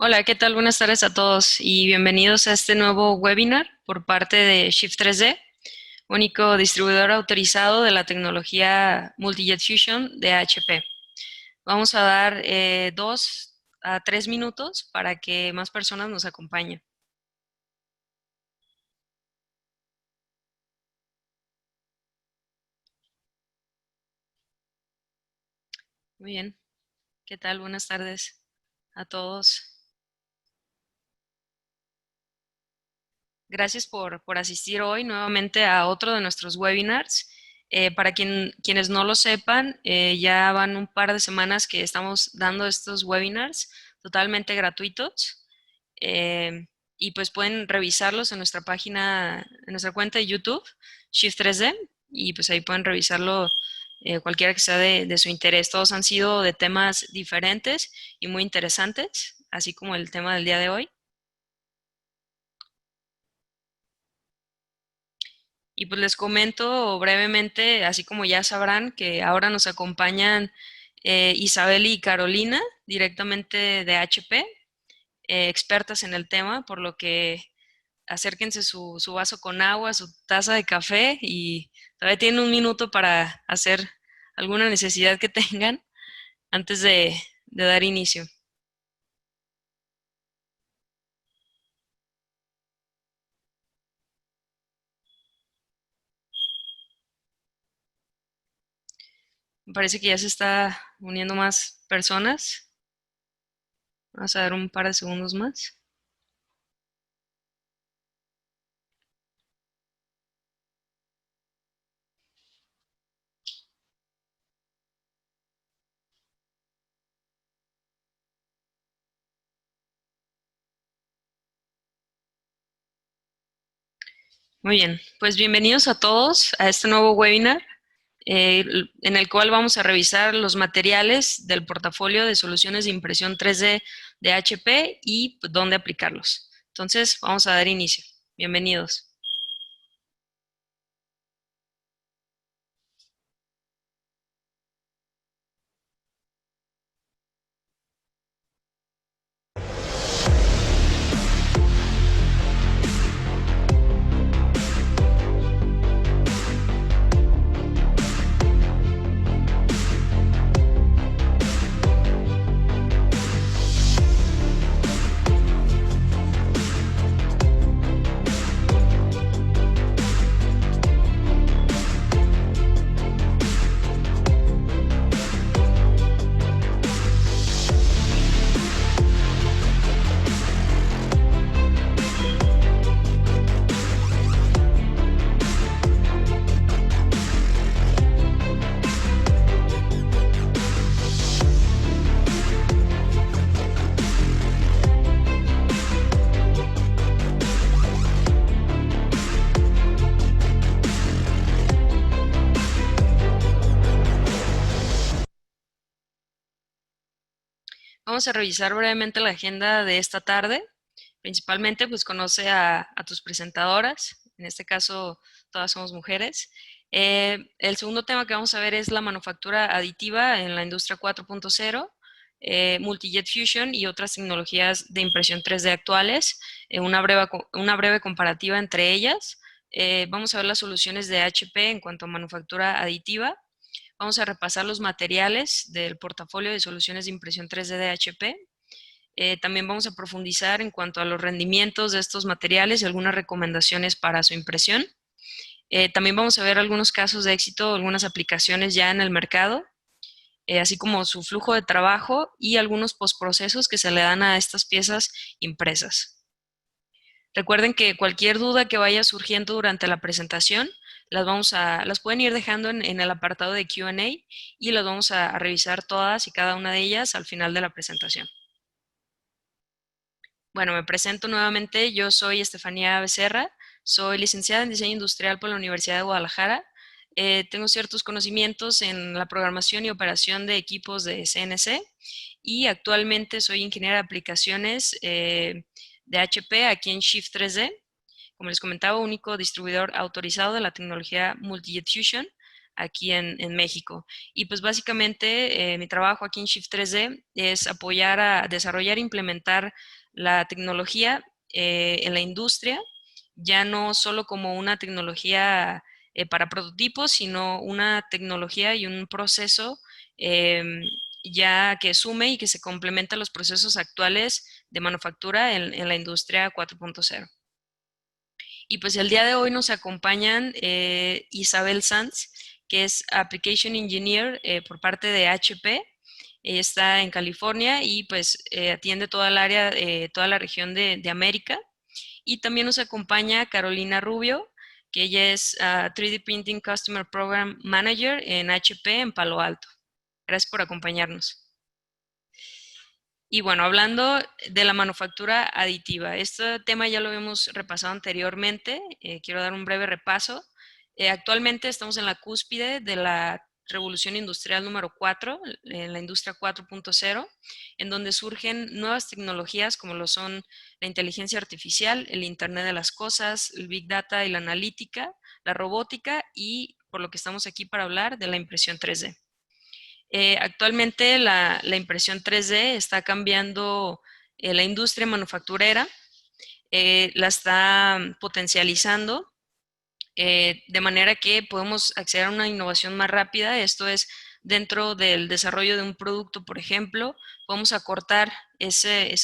Hola, ¿qué tal? Buenas tardes a todos y bienvenidos a este nuevo webinar por parte de Shift 3D, único distribuidor autorizado de la tecnología Multijet Fusion de HP. Vamos a dar 2 a 3 minutos para que más personas nos acompañen. Muy bien, ¿qué tal? Buenas tardes a todos. Gracias por asistir hoy nuevamente a otro de nuestros webinars. Para quienes no lo sepan, ya van un par de semanas que estamos dando estos webinars totalmente gratuitos. eh, y pues pueden revisarlos en nuestra página, en nuestra cuenta de YouTube, Shift 3D, y pues ahí pueden revisarlo cualquiera que sea de su interés. Todos han sido de temas diferentes y muy interesantes, así como el tema del día de hoy. Y pues les comento brevemente, así como ya sabrán, que ahora nos acompañan Isabel y Carolina, directamente de HP, expertas en el tema, por lo que acérquense su vaso con agua, su taza de café y todavía tienen un minuto para hacer alguna necesidad que tengan antes de dar inicio. Me parece que ya se está uniendo más personas. Vamos a dar un par de segundos más. Muy bien, pues bienvenidos a todos a este nuevo webinar en el cual vamos a revisar los materiales del portafolio de soluciones de impresión 3D de HP y pues, dónde aplicarlos. Entonces, vamos a dar inicio. Bienvenidos. Vamos a revisar brevemente la agenda de esta tarde. Principalmente, pues conoce a tus presentadoras. En este caso, todas somos mujeres. El segundo tema que vamos a ver es la manufactura aditiva en la industria 4.0, Multijet Fusion y otras tecnologías de impresión 3D actuales, una breve comparativa entre ellas. Vamos a ver las soluciones de HP en cuanto a manufactura aditiva. Vamos a repasar los materiales del portafolio de soluciones de impresión 3D de HP. También vamos a profundizar en cuanto a los rendimientos de estos materiales y algunas recomendaciones para su impresión. También vamos a ver algunos casos de éxito, algunas aplicaciones ya en el mercado, así como su flujo de trabajo y algunos postprocesos que se le dan a estas piezas impresas. Recuerden que cualquier duda que vaya surgiendo durante la presentación, las pueden ir dejando en el apartado de Q&A y las vamos a revisar todas y cada una de ellas al final de la presentación. Bueno, me presento nuevamente. Yo soy Estefanía Becerra, soy licenciada en Diseño Industrial por la Universidad de Guadalajara. Tengo ciertos conocimientos en la programación y operación de equipos de CNC y actualmente soy ingeniera de aplicaciones de HP aquí en Shift 3D. Como les comentaba, único distribuidor autorizado de la tecnología Multijet Fusion aquí en México. Y pues básicamente mi trabajo aquí en Shift 3D es apoyar a desarrollar e implementar la tecnología en la industria, ya no solo como una tecnología para prototipos, sino una tecnología y un proceso ya que sume y que se complementa a los procesos actuales de manufactura en la industria 4.0. Y pues el día de hoy nos acompañan Isabel Sanz, que es Application Engineer por parte de HP. Ella está en California y pues atiende toda el área, toda la región de América. Y también nos acompaña Carolina Rubio, que ella es 3D Printing Customer Program Manager en HP en Palo Alto. Gracias por acompañarnos. Y bueno, hablando de la manufactura aditiva, este tema ya lo habíamos repasado anteriormente, quiero dar un breve repaso. Actualmente estamos en la cúspide de la revolución industrial número 4, en la industria 4.0, en donde surgen nuevas tecnologías como lo son la inteligencia artificial, el Internet de las cosas, el Big Data y la analítica, la robótica y por lo que estamos aquí para hablar de la impresión 3D. Actualmente la impresión 3D está cambiando la industria manufacturera, la está potencializando de manera que podemos acceder a una innovación más rápida. Esto es, dentro del desarrollo de un producto, por ejemplo, podemos acortar ese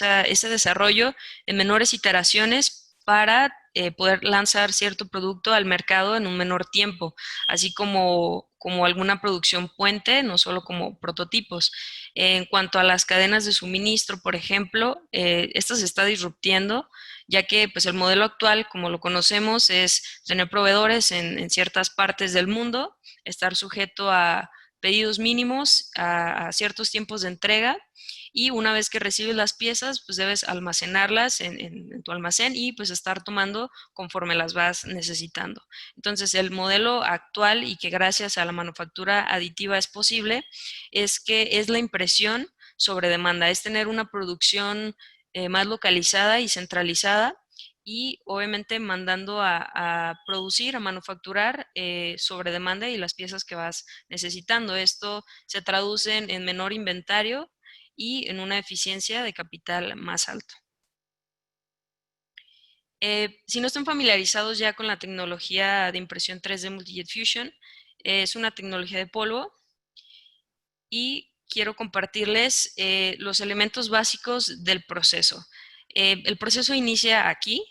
desarrollo en menores iteraciones para poder lanzar cierto producto al mercado en un menor tiempo, así como alguna producción puente, no solo como prototipos. En cuanto a las cadenas de suministro, por ejemplo, esta se está disruptiendo, ya que pues, el modelo actual, como lo conocemos, es tener proveedores en ciertas partes del mundo, estar sujeto a pedidos mínimos, a ciertos tiempos de entrega, y una vez que recibes las piezas, pues debes almacenarlas en tu almacén y pues estar tomando conforme las vas necesitando. Entonces, el modelo actual y que gracias a la manufactura aditiva es posible, es que es la impresión sobre demanda, es tener una producción más localizada y centralizada y obviamente mandando a producir, a manufacturar sobre demanda y las piezas que vas necesitando. Esto se traduce en menor inventario y en una eficiencia de capital más alta. Si no están familiarizados ya con la tecnología de impresión 3D Multijet Fusion, es una tecnología de polvo y quiero compartirles los elementos básicos del proceso. El proceso inicia aquí,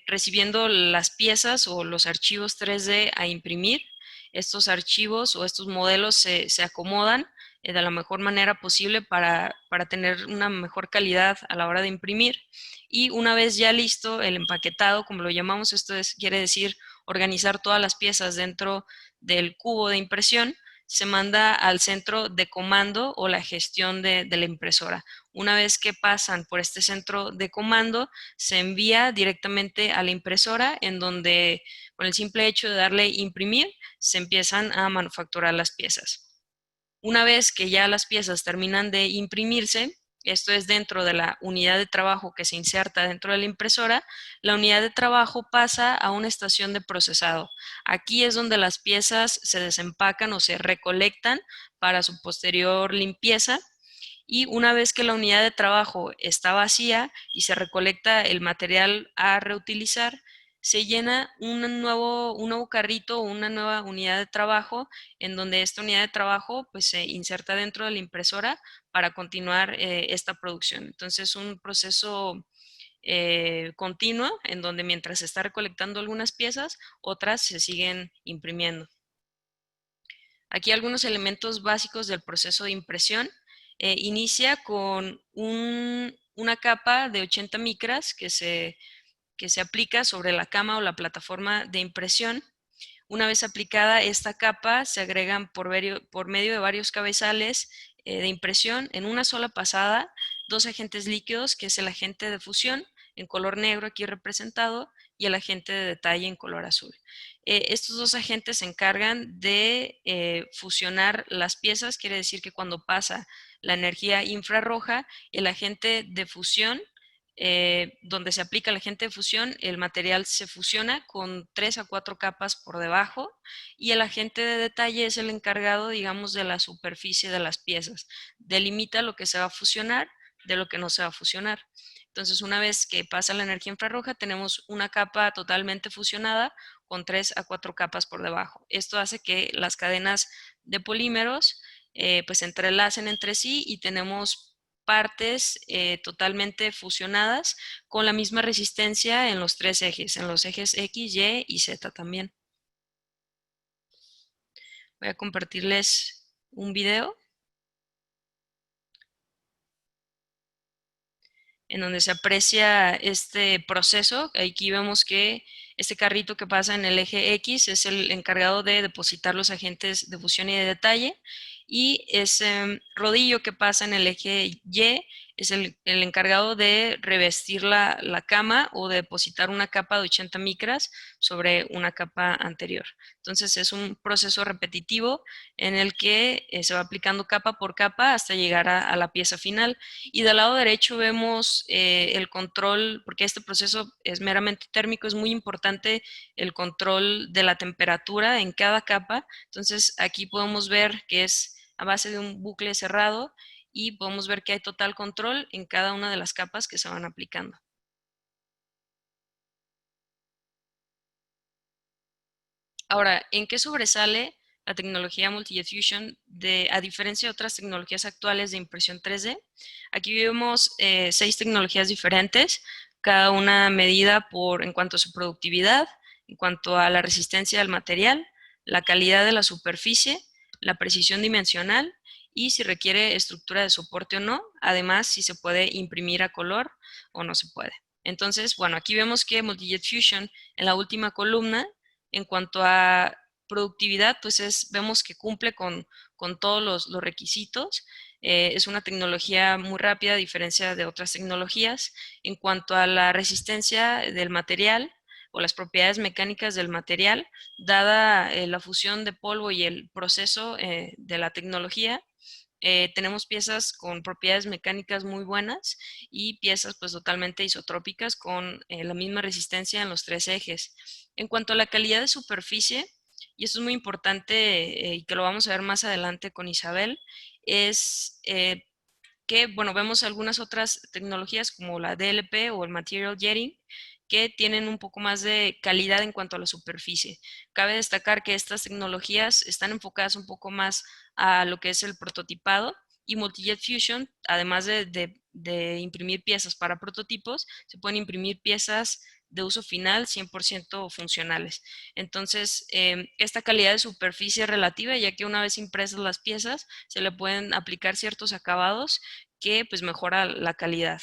recibiendo las piezas o los archivos 3D a imprimir. Estos archivos o estos modelos se acomodan de la mejor manera posible para tener una mejor calidad a la hora de imprimir. Y una vez ya listo el empaquetado, como lo llamamos, quiere decir organizar todas las piezas dentro del cubo de impresión, se manda al centro de comando o la gestión de la impresora. Una vez que pasan por este centro de comando, se envía directamente a la impresora en donde con el simple hecho de darle imprimir, se empiezan a manufacturar las piezas. Una vez que ya las piezas terminan de imprimirse, esto es dentro de la unidad de trabajo que se inserta dentro de la impresora, la unidad de trabajo pasa a una estación de procesado. Aquí es donde las piezas se desempacan o se recolectan para su posterior limpieza. Y una vez que la unidad de trabajo está vacía y se recolecta el material a reutilizar, se llena un nuevo carrito o una nueva unidad de trabajo en donde esta unidad de trabajo pues, se inserta dentro de la impresora para continuar esta producción. Entonces, un proceso continuo en donde mientras se está recolectando algunas piezas, otras se siguen imprimiendo. Aquí algunos elementos básicos del proceso de impresión. Inicia con una capa de 80 micras que se aplica sobre la cama o la plataforma de impresión. Una vez aplicada esta capa, se agregan por medio de varios cabezales de impresión en una sola pasada 2 agentes líquidos, que es el agente de fusión en color negro aquí representado y el agente de detalle en color azul. Estos 2 agentes se encargan de fusionar las piezas, quiere decir que cuando pasa la energía infrarroja, el agente de fusión donde se aplica el agente de fusión, el material se fusiona con 3 a 4 capas por debajo y el agente de detalle es el encargado, digamos, de la superficie de las piezas. Delimita lo que se va a fusionar de lo que no se va a fusionar. Entonces, una vez que pasa la energía infrarroja, tenemos una capa totalmente fusionada con 3 a 4 capas por debajo. Esto hace que las cadenas de polímeros pues se entrelacen entre sí y tenemos partes totalmente fusionadas con la misma resistencia en los tres ejes, en los ejes X, Y y Z también. Voy a compartirles un video en donde se aprecia este proceso. Aquí vemos que este carrito que pasa en el eje X es el encargado de depositar los agentes de fusión y de detalle, y ese rodillo que pasa en el eje Y es el encargado de revestir la cama o de depositar una capa de 80 micras sobre una capa anterior. Entonces es un proceso repetitivo en el que se va aplicando capa por capa hasta llegar a la pieza final. Y del lado derecho vemos el control, porque este proceso es meramente térmico, es muy importante el control de la temperatura en cada capa. Entonces aquí podemos ver que es a base de un bucle cerrado y podemos ver que hay total control en cada una de las capas que se van aplicando. Ahora, ¿en qué sobresale la tecnología Multi-Jet Fusion a diferencia de otras tecnologías actuales de impresión 3D? Aquí vemos 6 tecnologías diferentes, cada una medida en cuanto a su productividad, en cuanto a la resistencia del material, la calidad de la superficie, la precisión dimensional y si requiere estructura de soporte o no, además si se puede imprimir a color o no se puede. Entonces, bueno, aquí vemos que Multi-Jet Fusion en la última columna en cuanto a productividad, pues vemos que cumple con todos los requisitos. Es una tecnología muy rápida a diferencia de otras tecnologías. En cuanto a la resistencia del material o las propiedades mecánicas del material, dada la fusión de polvo y el proceso de la tecnología, tenemos piezas con propiedades mecánicas muy buenas y piezas pues totalmente isotrópicas con la misma resistencia en los tres ejes. En cuanto a la calidad de superficie, y esto es muy importante y que lo vamos a ver más adelante con Isabel, es que, bueno, vemos algunas otras tecnologías como la DLP o el Material Jetting que tienen un poco más de calidad en cuanto a la superficie. Cabe destacar que estas tecnologías están enfocadas un poco más a lo que es el prototipado y Multi-Jet Fusion, además de imprimir piezas para prototipos, se pueden imprimir piezas de uso final 100% funcionales. Entonces, esta calidad de superficie es relativa, ya que una vez impresas las piezas, se le pueden aplicar ciertos acabados que pues mejora la calidad.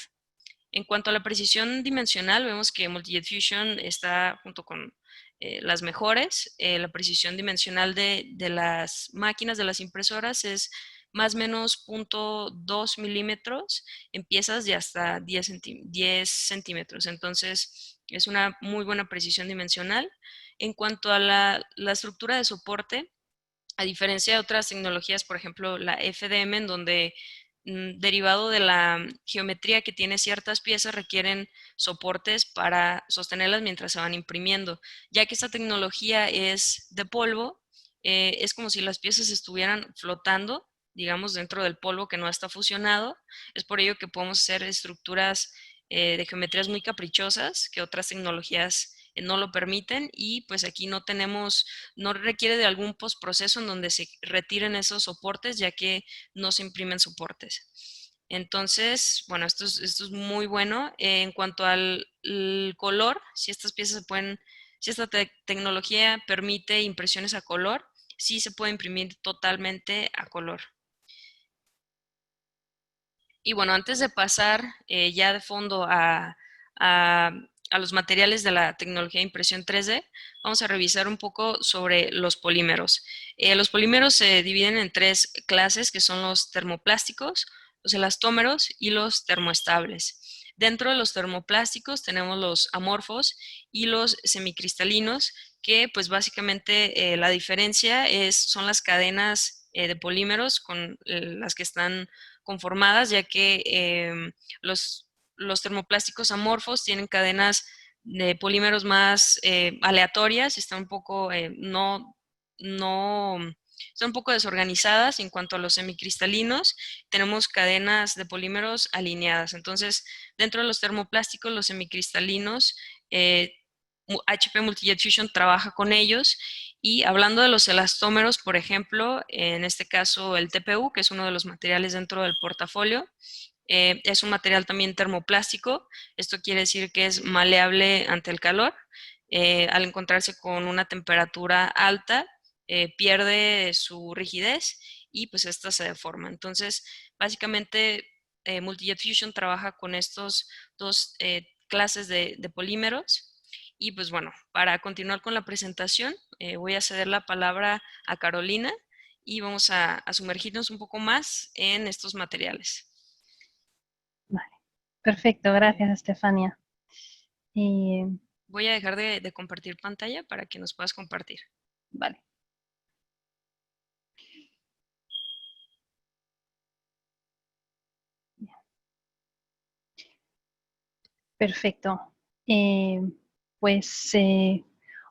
En cuanto a la precisión dimensional, vemos que Multi-Jet Fusion está junto con las mejores. La precisión dimensional de las máquinas, de las impresoras, es más o menos 0.2 milímetros en piezas de hasta 10 centímetros. Entonces, es una muy buena precisión dimensional. En cuanto a la estructura de soporte, a diferencia de otras tecnologías, por ejemplo, la FDM, en donde derivado de la geometría que tiene ciertas piezas, requieren soportes para sostenerlas mientras se van imprimiendo. Ya que esta tecnología es de polvo, es como si las piezas estuvieran flotando, digamos, dentro del polvo que no está fusionado. Es por ello que podemos hacer estructuras de geometrías muy caprichosas que otras tecnologías no lo permiten, y pues aquí no requiere de algún postproceso en donde se retiren esos soportes, ya que no se imprimen soportes. Entonces, bueno, esto es muy bueno. En cuanto al color, si estas piezas se pueden, si esta tecnología permite impresiones a color, sí se puede imprimir totalmente a color. Y bueno, antes de pasar ya de fondo a los materiales de la tecnología de impresión 3D, vamos a revisar un poco sobre los polímeros. Los polímeros se dividen en tres clases, que son los termoplásticos, los elastómeros y los termoestables. Dentro de los termoplásticos tenemos los amorfos y los semicristalinos, que pues básicamente la diferencia son las cadenas de polímeros con las que están conformadas, ya que los los termoplásticos amorfos tienen cadenas de polímeros más aleatorias, están un poco, están un poco desorganizadas. En cuanto a los semicristalinos, tenemos cadenas de polímeros alineadas. Entonces, dentro de los termoplásticos, los semicristalinos, HP Multijet Fusion trabaja con ellos. Y hablando de los elastómeros, por ejemplo, en este caso el TPU, que es uno de los materiales dentro del portafolio, es un material también termoplástico. Esto quiere decir que es maleable ante el calor. Al encontrarse con una temperatura alta, pierde su rigidez y pues esta se deforma. Entonces, básicamente, Multijet Fusion trabaja con estos dos clases de polímeros. Y pues bueno, para continuar con la presentación, voy a ceder la palabra a Carolina y vamos a sumergirnos un poco más en estos materiales. Vale, perfecto, gracias, Estefania. Voy a dejar de compartir pantalla para que nos puedas compartir. Vale. Perfecto.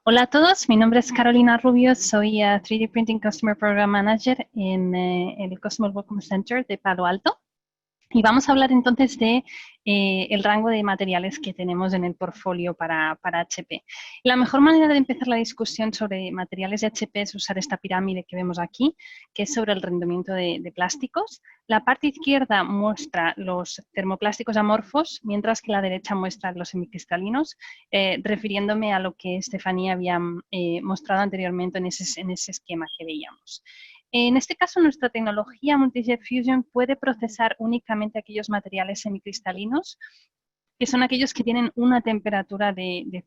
Hola a todos, mi nombre es Carolina Rubio, soy 3D Printing Customer Program Manager en el Customer Welcome Center de Palo Alto. Y vamos a hablar entonces de el rango de materiales que tenemos en el portfolio para HP. La mejor manera de empezar la discusión sobre materiales de HP es usar esta pirámide que vemos aquí, que es sobre el rendimiento de plásticos. La parte izquierda muestra los termoplásticos amorfos, mientras que la derecha muestra los semicristalinos, refiriéndome a lo que Estefanía había mostrado anteriormente en ese esquema que veíamos. En este caso, nuestra tecnología Multijet Fusion puede procesar únicamente aquellos materiales semicristalinos, que son aquellos que tienen una temperatura de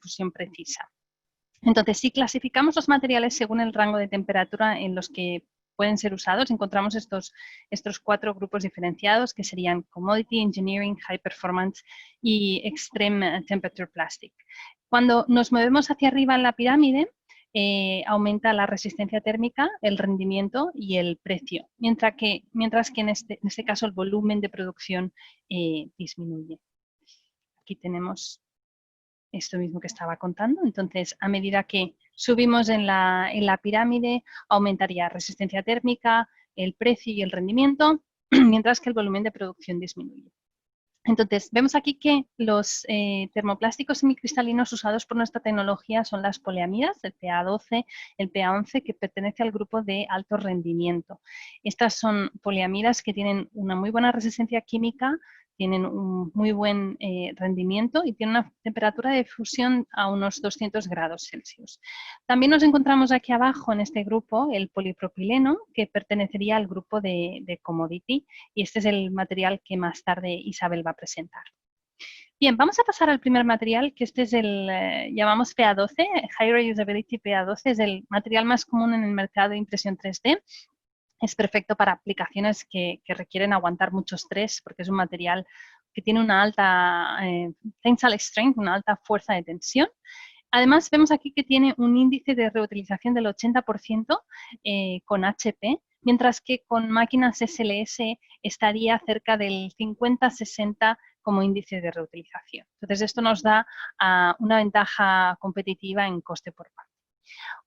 fusión precisa. Entonces, si clasificamos los materiales según el rango de temperatura en los que pueden ser usados, encontramos estos 4 grupos diferenciados, que serían Commodity, Engineering, High Performance y Extreme Temperature Plastic. Cuando nos movemos hacia arriba en la pirámide, aumenta la resistencia térmica, el rendimiento y el precio, mientras que en este caso el volumen de producción disminuye. Aquí tenemos esto mismo que estaba contando. Entonces, a medida que subimos en la pirámide, aumentaría resistencia térmica, el precio y el rendimiento, mientras que el volumen de producción disminuye. Entonces, vemos aquí que los termoplásticos semicristalinos usados por nuestra tecnología son las poliamidas, el PA12, el PA11, que pertenece al grupo de alto rendimiento. Estas son poliamidas que tienen una muy buena resistencia química, tienen un muy buen rendimiento y tienen una temperatura de fusión a unos 200 grados Celsius. También nos encontramos aquí abajo en este grupo el polipropileno, que pertenecería al grupo de commodity, y este es el material que más tarde Isabel va a presentar. Bien, vamos a pasar al primer material, que este es el, llamamos PA12, High Reusability PA12, es el material más común en el mercado de impresión 3D. Es perfecto para aplicaciones que requieren aguantar mucho estrés, porque es un material que tiene una alta tensile strength, una alta fuerza de tensión. Además, vemos aquí que tiene un índice de reutilización del 80% con HP, mientras que con máquinas SLS estaría cerca del 50-60% como índice de reutilización. Entonces, esto nos da una ventaja competitiva en coste por parte.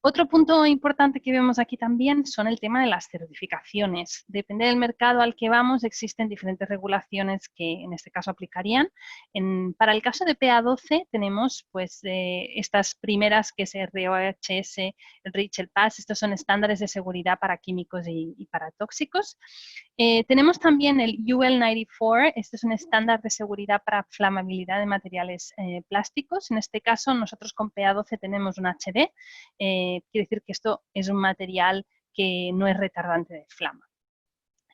Otro punto importante que vemos aquí también son el tema de las certificaciones. Depende del mercado al que vamos, existen diferentes regulaciones que en este caso aplicarían. Para el caso de PA12 tenemos pues estas primeras, que es RoHS, el REACH, el PAS. Estos son estándares de seguridad para químicos y para tóxicos. Tenemos también el UL94, este es un estándar de seguridad para flamabilidad de materiales plásticos. En este caso, nosotros con PA12 tenemos un HD, quiere decir que esto es un material que no es retardante de flama.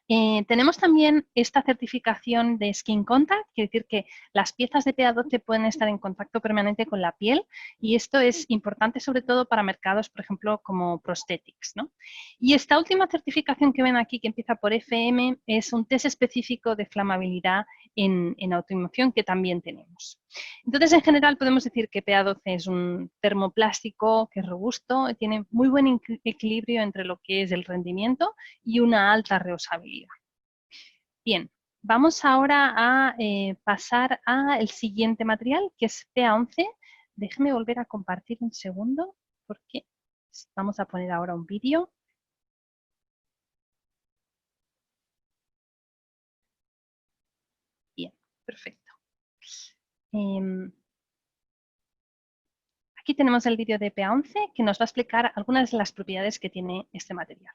Tenemos también esta certificación de Skin Contact, quiere decir que las piezas de PA12 pueden estar en contacto permanente con la piel, y esto es importante sobre todo para mercados, por ejemplo, como prosthetics, ¿no? Y esta última certificación que ven aquí, que empieza por FM, es un test específico de flamabilidad en automoción que también tenemos. Entonces, en general, podemos decir que PA12 es un termoplástico que es robusto, tiene muy buen equilibrio entre lo que es el rendimiento y una alta reusabilidad. Bien, vamos ahora a pasar al siguiente material, que es PA11. Déjeme volver a compartir un segundo, porque vamos a poner ahora un vídeo. Bien, perfecto. Aquí tenemos el vídeo de PA11 que nos va a explicar algunas de las propiedades que tiene este material.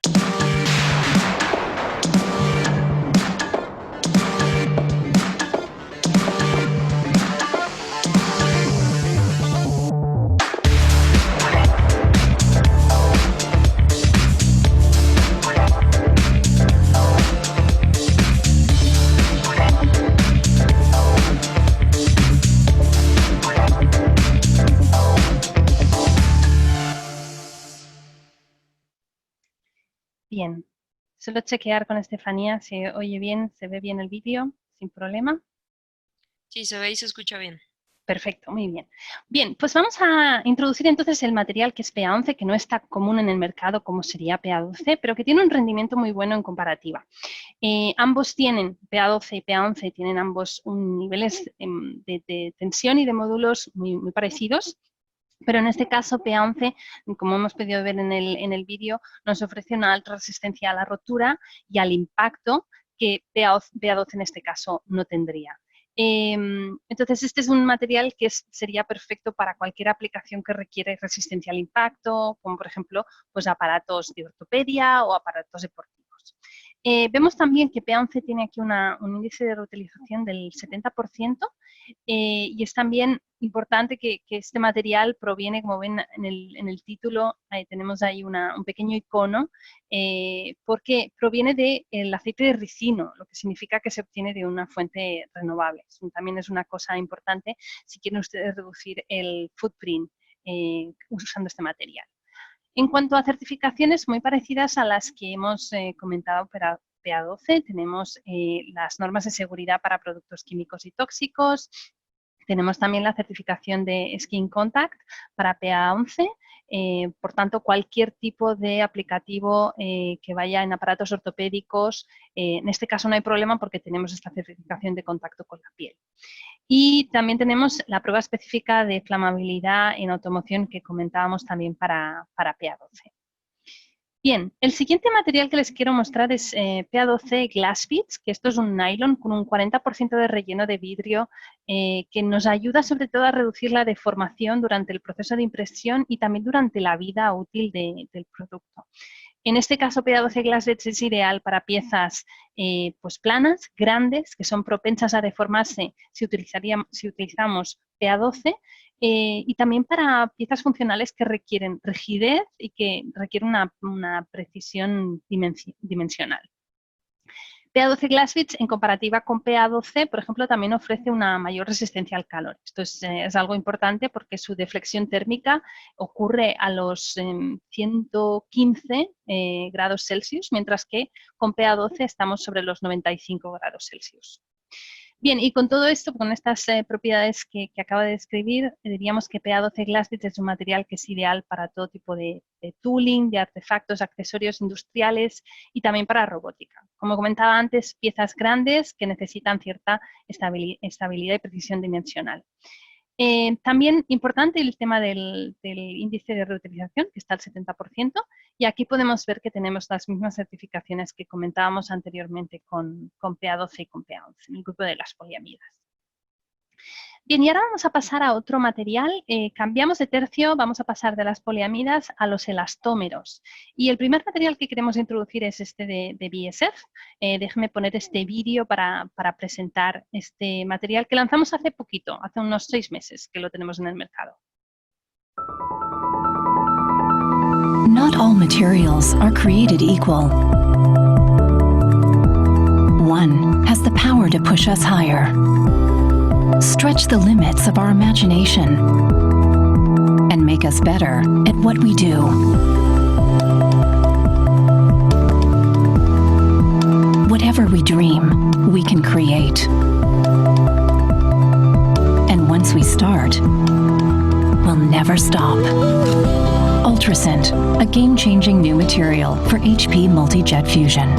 Bien, solo chequear con Estefanía si oye bien, se ve bien el vídeo, sin problema. Sí, se ve y se escucha bien. Perfecto, muy bien. Bien, pues vamos a introducir entonces el material que es PA11, que no está común en el mercado como sería PA12, pero que tiene un rendimiento muy bueno en comparativa. Ambos tienen, PA12 y PA11, tienen ambos niveles de tensión y de módulos muy parecidos. Pero en este caso, PA11, como hemos podido ver en el vídeo, nos ofrece una alta resistencia a la rotura y al impacto que PA12 en este caso no tendría. Entonces, este es un material que sería perfecto para cualquier aplicación que requiere resistencia al impacto, como por ejemplo, pues aparatos de ortopedia o aparatos deportivos. Vemos también que PA11 tiene aquí un índice de reutilización del 70%, y es también importante que este material proviene, como ven en el título, tenemos ahí un pequeño icono, porque proviene del aceite de ricino, lo que significa que se obtiene de una fuente renovable. También es una cosa importante si quieren ustedes reducir el footprint usando este material. En cuanto a certificaciones muy parecidas a las que hemos comentado para PA12, tenemos las normas de seguridad para productos químicos y tóxicos, tenemos también la certificación de Skin Contact para PA11, por tanto, cualquier tipo de aplicativo que vaya en aparatos ortopédicos, en este caso no hay problema porque tenemos esta certificación de contacto con la piel. Y también tenemos la prueba específica de flamabilidad en automoción que comentábamos también para PA12. Bien, el siguiente material que les quiero mostrar es PA12 Glass Beads, que esto es un nylon con un 40% de relleno de vidrio que nos ayuda sobre todo a reducir la deformación durante el proceso de impresión y también durante la vida útil del producto. En este caso, PA12 Glass Beads es ideal para piezas pues planas, grandes, que son propensas a deformarse si utilizamos PA12, y también para piezas funcionales que requieren rigidez y que requieren una precisión dimensional. PA12 Glass Beads, en comparativa con PA12, por ejemplo, también ofrece una mayor resistencia al calor. Esto es algo importante porque su deflexión térmica ocurre a los 115 grados Celsius, mientras que con PA12 estamos sobre los 95 grados Celsius. Bien, y con todo esto, con estas propiedades que acabo de describir, diríamos que PA12 Glass Beads es un material que es ideal para todo tipo de tooling, de artefactos, accesorios industriales y también para robótica. Como comentaba antes, piezas grandes que necesitan cierta estabilidad y precisión dimensional. También importante el tema del índice de reutilización, que está al 70%, y aquí podemos ver que tenemos las mismas certificaciones que comentábamos anteriormente con PA12 y con PA11, en el grupo de las poliamidas. Bien, y ahora vamos a pasar a otro material. Cambiamos de tercio, vamos a pasar de las poliamidas a los elastómeros. Y el primer material que queremos introducir es este de BASF. Déjenme poner este vídeo para presentar este material que lanzamos hace poquito, hace unos 6 meses que lo tenemos en el mercado. Not all materials are created equal. One has the power to push us higher. Stretch the limits of our imagination and make us better at what we do. Whatever we dream, we can create. And once we start, we'll never stop. Ultrascent, a game-changing new material for HP multi-jet fusion.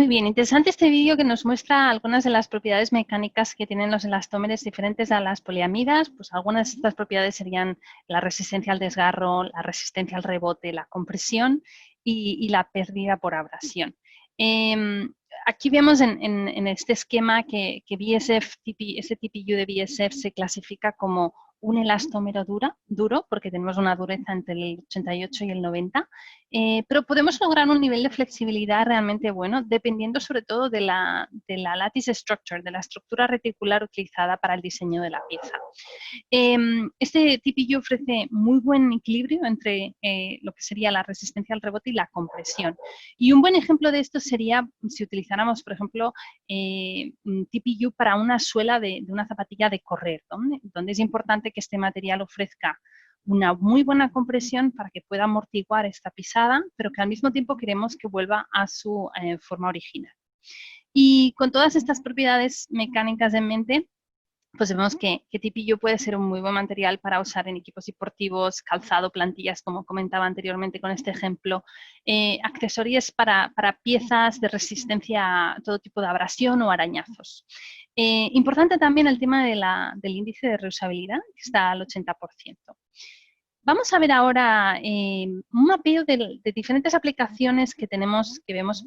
Muy bien, interesante este vídeo que nos muestra algunas de las propiedades mecánicas que tienen los elastómeros diferentes a las poliamidas. Pues algunas de estas propiedades serían la resistencia al desgarro, la resistencia al rebote, la compresión y la pérdida por abrasión. Aquí vemos en este esquema que BSF, este TPU de BSF se clasifica como un elastómero duro, porque tenemos una dureza entre el 88 y el 90, pero podemos lograr un nivel de flexibilidad realmente bueno, dependiendo sobre todo de la lattice structure, de la estructura reticular utilizada para el diseño de la pieza. Este TPU ofrece muy buen equilibrio entre lo que sería la resistencia al rebote y la compresión. Y un buen ejemplo de esto sería si utilizáramos, por ejemplo, un TPU para una suela de una zapatilla de correr, donde es importante que este material ofrezca una muy buena compresión para que pueda amortiguar esta pisada, pero que al mismo tiempo queremos que vuelva a su forma original. Y con todas estas propiedades mecánicas en mente, pues vemos que TPU puede ser un muy buen material para usar en equipos deportivos, calzado, plantillas, como comentaba anteriormente con este ejemplo, accesorios para piezas de resistencia a todo tipo de abrasión o arañazos. Importante también el tema del índice de reusabilidad, que está al 80%. Vamos a ver ahora un mapeo de diferentes aplicaciones que vemos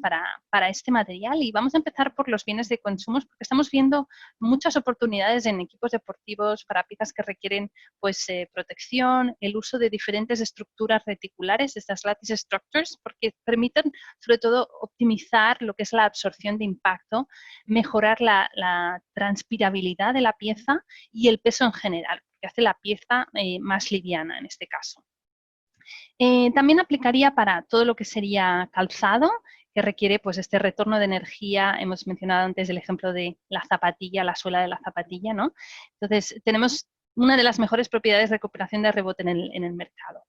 para este material, y vamos a empezar por los bienes de consumo, porque estamos viendo muchas oportunidades en equipos deportivos para piezas que requieren pues, protección, el uso de diferentes estructuras reticulares, estas lattice structures, porque permiten sobre todo optimizar lo que es la absorción de impacto, mejorar la transpirabilidad de la pieza y el peso en general, que hace la pieza más liviana en este caso. También aplicaría para todo lo que sería calzado, que requiere pues este retorno de energía. Hemos mencionado antes el ejemplo de la zapatilla, la suela de la zapatilla, ¿no? Entonces, tenemos una de las mejores propiedades de recuperación de rebote en el mercado.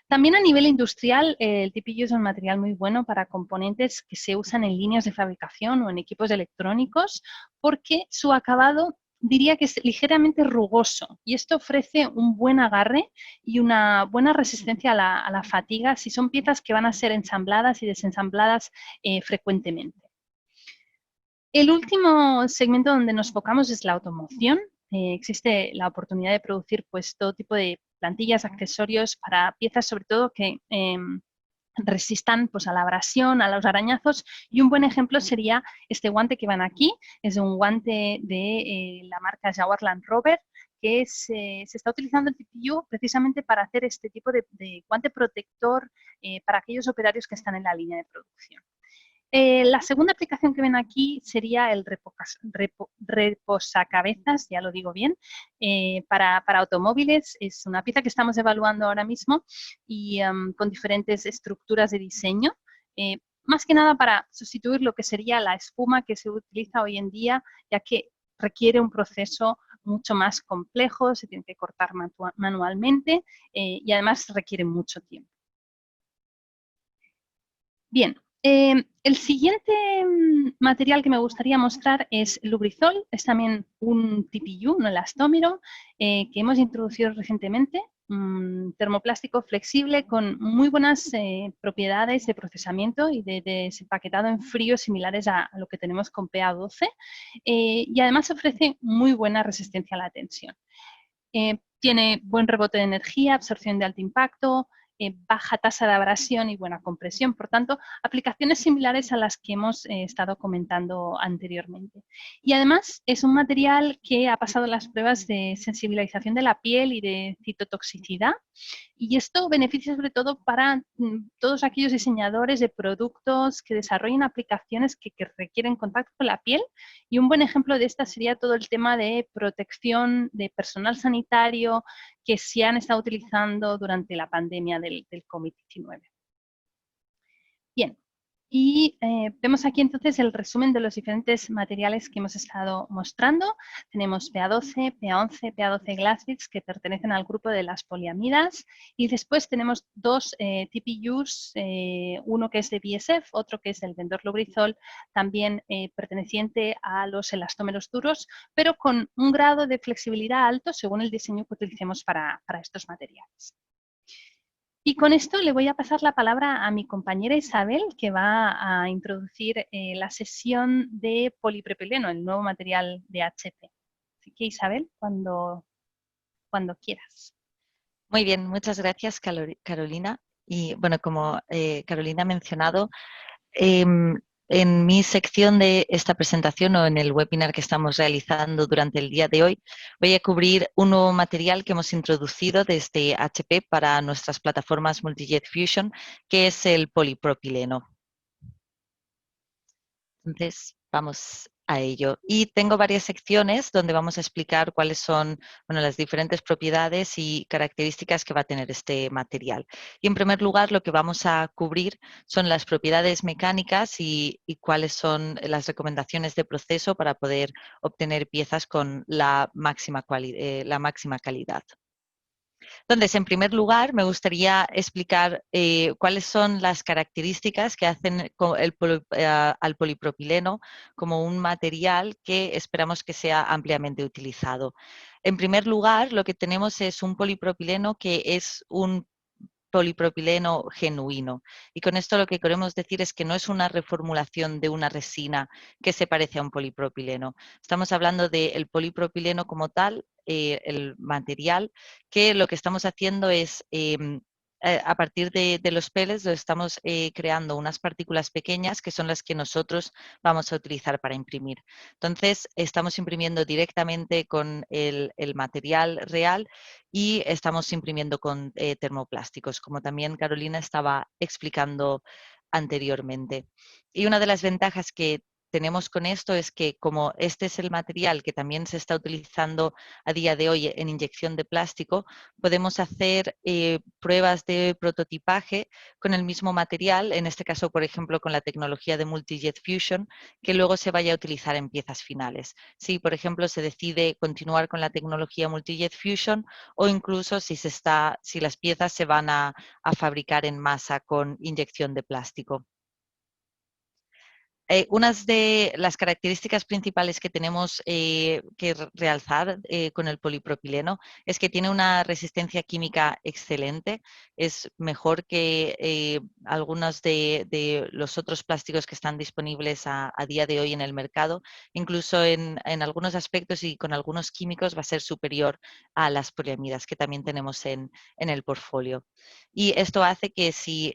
También a nivel industrial, el TPU es un material muy bueno para componentes que se usan en líneas de fabricación o en equipos electrónicos, porque su acabado diría que es ligeramente rugoso, y esto ofrece un buen agarre y una buena resistencia a la fatiga si son piezas que van a ser ensambladas y desensambladas frecuentemente. El último segmento donde nos enfocamos es la automoción. Existe la oportunidad de producir pues, todo tipo de plantillas, accesorios para piezas sobre todo que resistan pues, a la abrasión, a los arañazos, y un buen ejemplo sería este guante que van aquí. Es un guante de la marca Jaguar Land Rover, que se está utilizando el TPU precisamente para hacer este tipo de guante protector para aquellos operarios que están en la línea de producción. La segunda aplicación que ven aquí sería el reposacabezas, ya lo digo bien, para automóviles. Es una pieza que estamos evaluando ahora mismo y con diferentes estructuras de diseño, más que nada para sustituir lo que sería la espuma que se utiliza hoy en día, ya que requiere un proceso mucho más complejo, se tiene que cortar manualmente y además requiere mucho tiempo. Bien. El siguiente material que me gustaría mostrar es Lubrizol. Es también un TPU, un elastómero, que hemos introducido recientemente, un termoplástico flexible con muy buenas propiedades de procesamiento y de desempaquetado en frío similares a lo que tenemos con PA12, y además ofrece muy buena resistencia a la tensión. Tiene buen rebote de energía, absorción de alto impacto, baja tasa de abrasión y buena compresión. Por tanto, aplicaciones similares a las que hemos estado comentando anteriormente. Y además es un material que ha pasado las pruebas de sensibilización de la piel y de citotoxicidad. Y esto beneficia sobre todo para todos aquellos diseñadores de productos que desarrollen aplicaciones que requieren contacto con la piel. Y un buen ejemplo de esta sería todo el tema de protección de personal sanitario que se han estado utilizando durante la pandemia del COVID-19. Bien, y vemos aquí entonces el resumen de los diferentes materiales que hemos estado mostrando. Tenemos PA12, PA11, PA12 Glassbits, que pertenecen al grupo de las poliamidas, y después tenemos dos TPUs, uno que es de BSF, otro que es del vendor Lubrizol, también perteneciente a los elastómeros duros, pero con un grado de flexibilidad alto según el diseño que utilicemos para estos materiales. Y con esto le voy a pasar la palabra a mi compañera Isabel, que va a introducir la sesión de polipropileno, el nuevo material de HP. Así que Isabel, cuando quieras. Muy bien, muchas gracias, Carolina. Y bueno, como Carolina ha mencionado, en mi sección de esta presentación o en el webinar que estamos realizando durante el día de hoy, voy a cubrir un nuevo material que hemos introducido desde HP para nuestras plataformas Multijet Fusion, que es el polipropileno. Entonces, vamos a ello. Y tengo varias secciones donde vamos a explicar cuáles son las diferentes propiedades y características que va a tener este material. Y en primer lugar, lo que vamos a cubrir son las propiedades mecánicas y cuáles son las recomendaciones de proceso para poder obtener piezas con la máxima calidad. Entonces, en primer lugar, me gustaría explicar cuáles son las características que hacen al polipropileno como un material que esperamos que sea ampliamente utilizado. En primer lugar, lo que tenemos es un polipropileno que es un polipropileno genuino. Y con esto lo que queremos decir es que no es una reformulación de una resina que se parece a un polipropileno. Estamos hablando del polipropileno como tal, el material, que lo que estamos haciendo es a partir de los pellets lo estamos creando unas partículas pequeñas que son las que nosotros vamos a utilizar para imprimir. Entonces, estamos imprimiendo directamente con el material real y estamos imprimiendo con termoplásticos, como también Carolina estaba explicando anteriormente. Y una de las ventajas que tenemos con esto es que como este es el material que también se está utilizando a día de hoy en inyección de plástico, podemos hacer pruebas de prototipaje con el mismo material, en este caso, por ejemplo, con la tecnología de Multijet Fusion, que luego se vaya a utilizar en piezas finales. Si, por ejemplo, se decide continuar con la tecnología Multijet Fusion o incluso si las piezas se van a fabricar en masa con inyección de plástico. Unas de las características principales que tenemos que realzar con el polipropileno es que tiene una resistencia química excelente, es mejor que algunos de los otros plásticos que están disponibles a día de hoy en el mercado, incluso en algunos aspectos y con algunos químicos va a ser superior a las poliamidas que también tenemos en el portfolio. Y esto hace que si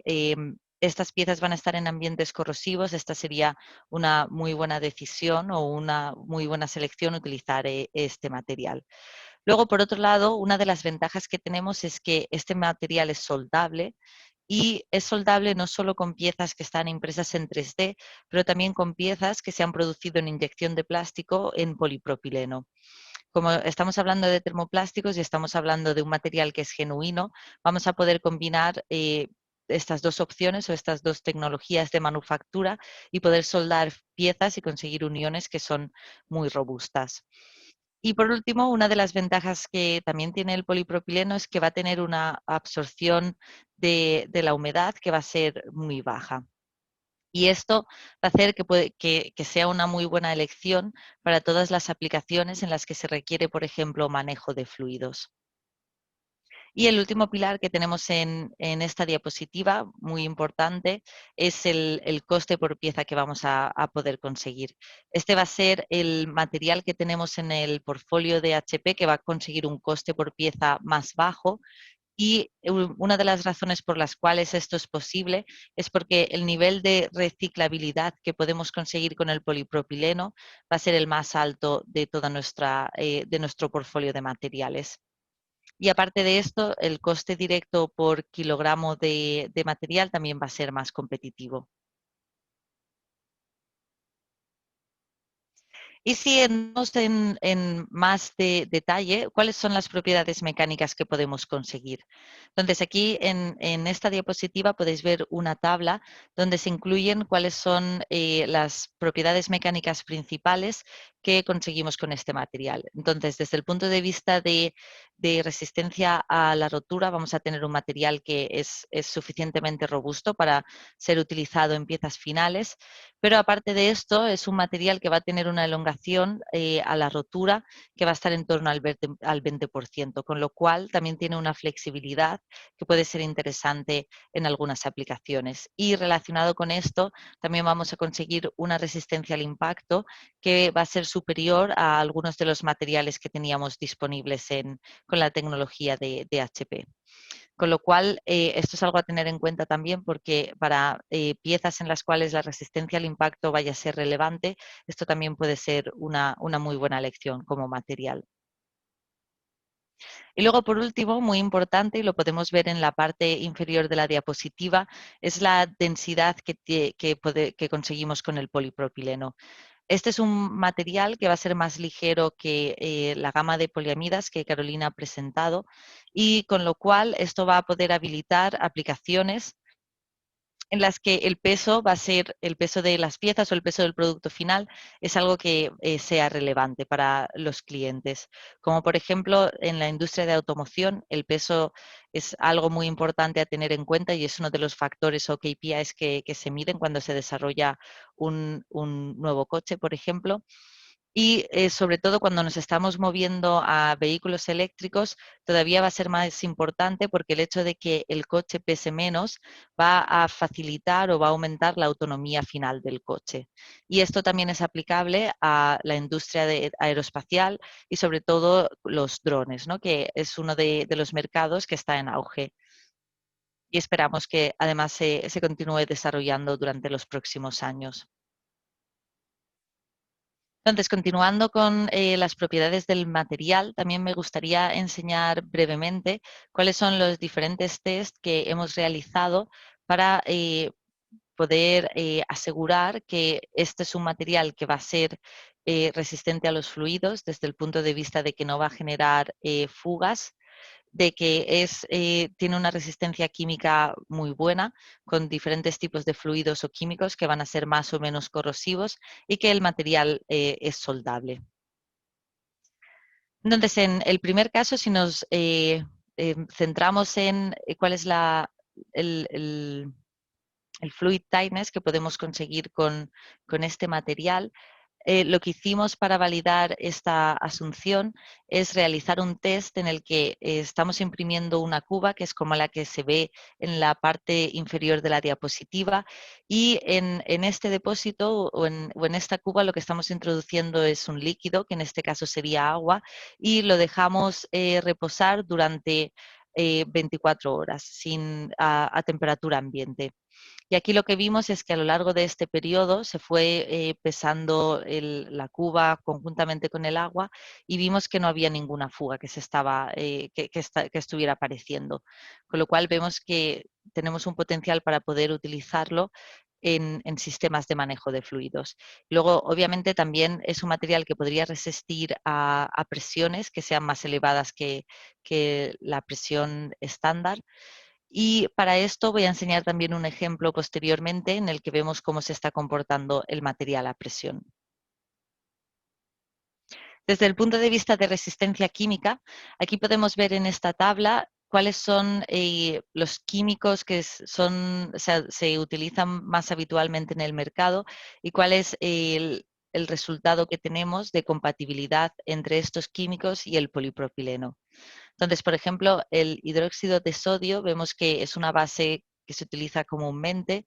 estas piezas van a estar en ambientes corrosivos, esta sería una muy buena decisión o una muy buena selección utilizar este material. Luego, por otro lado, una de las ventajas que tenemos es que este material es soldable y es soldable no solo con piezas que están impresas en 3D, pero también con piezas que se han producido en inyección de plástico en polipropileno. Como estamos hablando de termoplásticos y estamos hablando de un material que es genuino, vamos a poder combinar estas dos opciones o estas dos tecnologías de manufactura y poder soldar piezas y conseguir uniones que son muy robustas. Y por último, una de las ventajas que también tiene el polipropileno es que va a tener una absorción de la humedad que va a ser muy baja. Y esto va a hacer que sea una muy buena elección para todas las aplicaciones en las que se requiere, por ejemplo, manejo de fluidos. Y el último pilar que tenemos en esta diapositiva, muy importante, es el coste por pieza que vamos a poder conseguir. Este va a ser el material que tenemos en el portfolio de HP que va a conseguir un coste por pieza más bajo. Y una de las razones por las cuales esto es posible es porque el nivel de reciclabilidad que podemos conseguir con el polipropileno va a ser el más alto de toda de nuestro portfolio de materiales. Y aparte de esto, el coste directo por kilogramo de material también va a ser más competitivo. Y si entramos en más detalle, ¿cuáles son las propiedades mecánicas que podemos conseguir? Entonces, aquí en esta diapositiva podéis ver una tabla donde se incluyen cuáles son las propiedades mecánicas principales que conseguimos con este material. Entonces, desde el punto de vista de resistencia a la rotura, vamos a tener un material que es suficientemente robusto para ser utilizado en piezas finales, pero aparte de esto, es un material que va a tener una elongación a la rotura que va a estar en torno al 20%, con lo cual también tiene una flexibilidad que puede ser interesante en algunas aplicaciones. Y relacionado con esto, también vamos a conseguir una resistencia al impacto que va a ser superior a algunos de los materiales que teníamos disponibles con la tecnología de HP. Con lo cual, esto es algo a tener en cuenta también porque para piezas en las cuales la resistencia al impacto vaya a ser relevante, esto también puede ser una muy buena elección como material. Y luego, por último, muy importante, y lo podemos ver en la parte inferior de la diapositiva, es la densidad que conseguimos con el polipropileno. Este es un material que va a ser más ligero que la gama de poliamidas que Carolina ha presentado y con lo cual esto va a poder habilitar aplicaciones en las que el peso va a ser el peso de las piezas o el peso del producto final es algo que sea relevante para los clientes. Como por ejemplo en la industria de automoción, el peso es algo muy importante a tener en cuenta y es uno de los factores o KPIs que se miden cuando se desarrolla un nuevo coche, por ejemplo. Y sobre todo cuando nos estamos moviendo a vehículos eléctricos, todavía va a ser más importante porque el hecho de que el coche pese menos va a facilitar o va a aumentar la autonomía final del coche. Y esto también es aplicable a la industria aeroespacial y sobre todo los drones, ¿no? Que es uno de los mercados que está en auge. Y esperamos que además se continúe desarrollando durante los próximos años. Entonces, continuando con las propiedades del material, también me gustaría enseñar brevemente cuáles son los diferentes test que hemos realizado para poder asegurar que este es un material que va a ser resistente a los fluidos desde el punto de vista de que no va a generar fugas, de que tiene una resistencia química muy buena con diferentes tipos de fluidos o químicos que van a ser más o menos corrosivos y que el material es soldable. Entonces, en el primer caso, si nos centramos en cuál es el fluid tightness que podemos conseguir con este material, lo que hicimos para validar esta asunción es realizar un test en el que estamos imprimiendo una cuba, que es como la que se ve en la parte inferior de la diapositiva, y en este depósito o en esta cuba lo que estamos introduciendo es un líquido, que en este caso sería agua, y lo dejamos reposar durante 24 horas a temperatura ambiente. Y aquí lo que vimos es que a lo largo de este periodo se fue pesando la cuba conjuntamente con el agua y vimos que no había ninguna fuga que estuviera apareciendo. Con lo cual vemos que tenemos un potencial para poder utilizarlo en sistemas de manejo de fluidos. Luego, obviamente, también es un material que podría resistir a presiones que sean más elevadas que la presión estándar. Y para esto voy a enseñar también un ejemplo posteriormente en el que vemos cómo se está comportando el material a presión. Desde el punto de vista de resistencia química, aquí podemos ver en esta tabla cuáles son los químicos que se utilizan más habitualmente en el mercado y cuál es el resultado que tenemos de compatibilidad entre estos químicos y el polipropileno. Entonces, por ejemplo, el hidróxido de sodio vemos que es una base que se utiliza comúnmente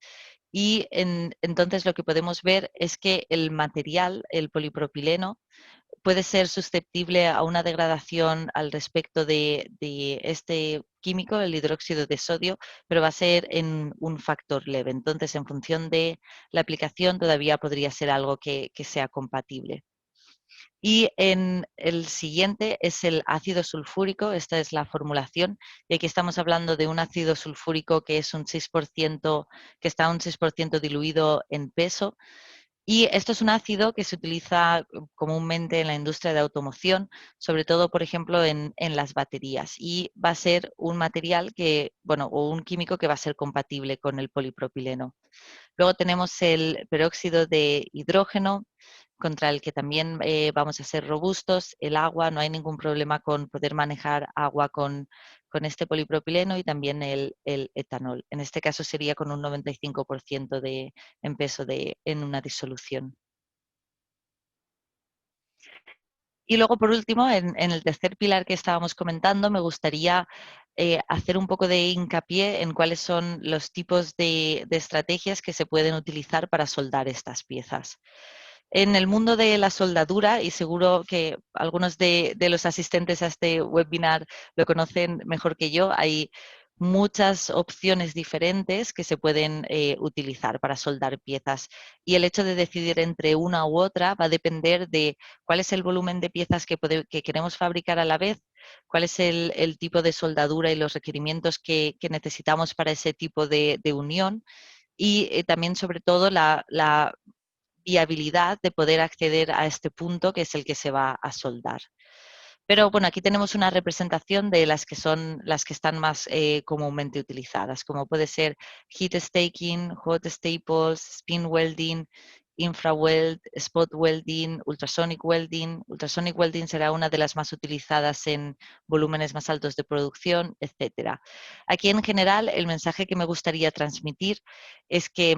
y entonces lo que podemos ver es que el material, el polipropileno, puede ser susceptible a una degradación al respecto de este químico, el hidróxido de sodio, pero va a ser en un factor leve. Entonces, en función de la aplicación, todavía podría ser algo que sea compatible. Y en el siguiente es el ácido sulfúrico, esta es la formulación, y aquí estamos hablando de un ácido sulfúrico que es un 6%, que está un 6% diluido en peso. Y esto es un ácido que se utiliza comúnmente en la industria de automoción, sobre todo, por ejemplo, en las baterías. Y va a ser un material o un químico que va a ser compatible con el polipropileno. Luego tenemos el peróxido de hidrógeno, contra el que también vamos a ser robustos, el agua, no hay ningún problema con poder manejar agua con este polipropileno, y también el etanol. En este caso sería con un 95% en peso en una disolución. Y luego, por último, en el tercer pilar que estábamos comentando, me gustaría hacer un poco de hincapié en cuáles son los tipos de estrategias que se pueden utilizar para soldar estas piezas. En el mundo de la soldadura, y seguro que algunos de los asistentes a este webinar lo conocen mejor que yo, hay muchas opciones diferentes que se pueden utilizar para soldar piezas, y el hecho de decidir entre una u otra va a depender de cuál es el volumen de piezas que queremos fabricar a la vez, cuál es el tipo de soldadura y los requerimientos que necesitamos para ese tipo de unión, y también sobre todo la viabilidad de poder acceder a este punto que es el que se va a soldar. Pero bueno, aquí tenemos una representación de las que son las que están más comúnmente utilizadas, como puede ser heat staking, hot staples, spin welding, infraweld, spot welding, ultrasonic welding. Ultrasonic welding será una de las más utilizadas en volúmenes más altos de producción, etcétera. Aquí en general el mensaje que me gustaría transmitir es que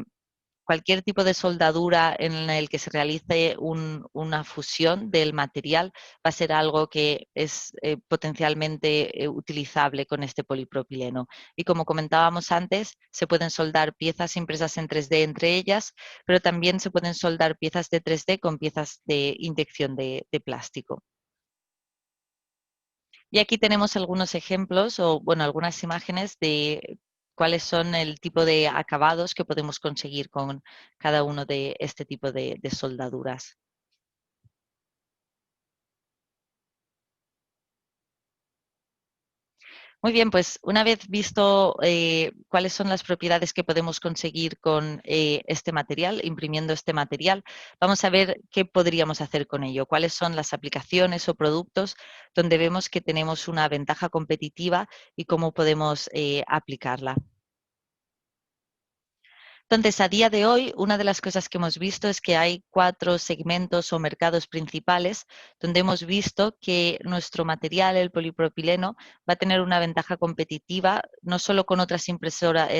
cualquier tipo de soldadura en el que se realice una fusión del material va a ser algo que es potencialmente utilizable con este polipropileno. Y como comentábamos antes, se pueden soldar piezas impresas en 3D entre ellas, pero también se pueden soldar piezas de 3D con piezas de inyección de plástico. Y aquí tenemos algunos ejemplos o, bueno, algunas imágenes de cuáles son el tipo de acabados que podemos conseguir con cada uno de este tipo de soldaduras. Muy bien, pues una vez visto cuáles son las propiedades que podemos conseguir con este material, imprimiendo este material, vamos a ver qué podríamos hacer con ello, cuáles son las aplicaciones o productos donde vemos que tenemos una ventaja competitiva y cómo podemos aplicarla. Entonces, a día de hoy, una de las cosas que hemos visto es que hay 4 segmentos o mercados principales donde hemos visto que nuestro material, el polipropileno, va a tener una ventaja competitiva, no solo con otras impresoras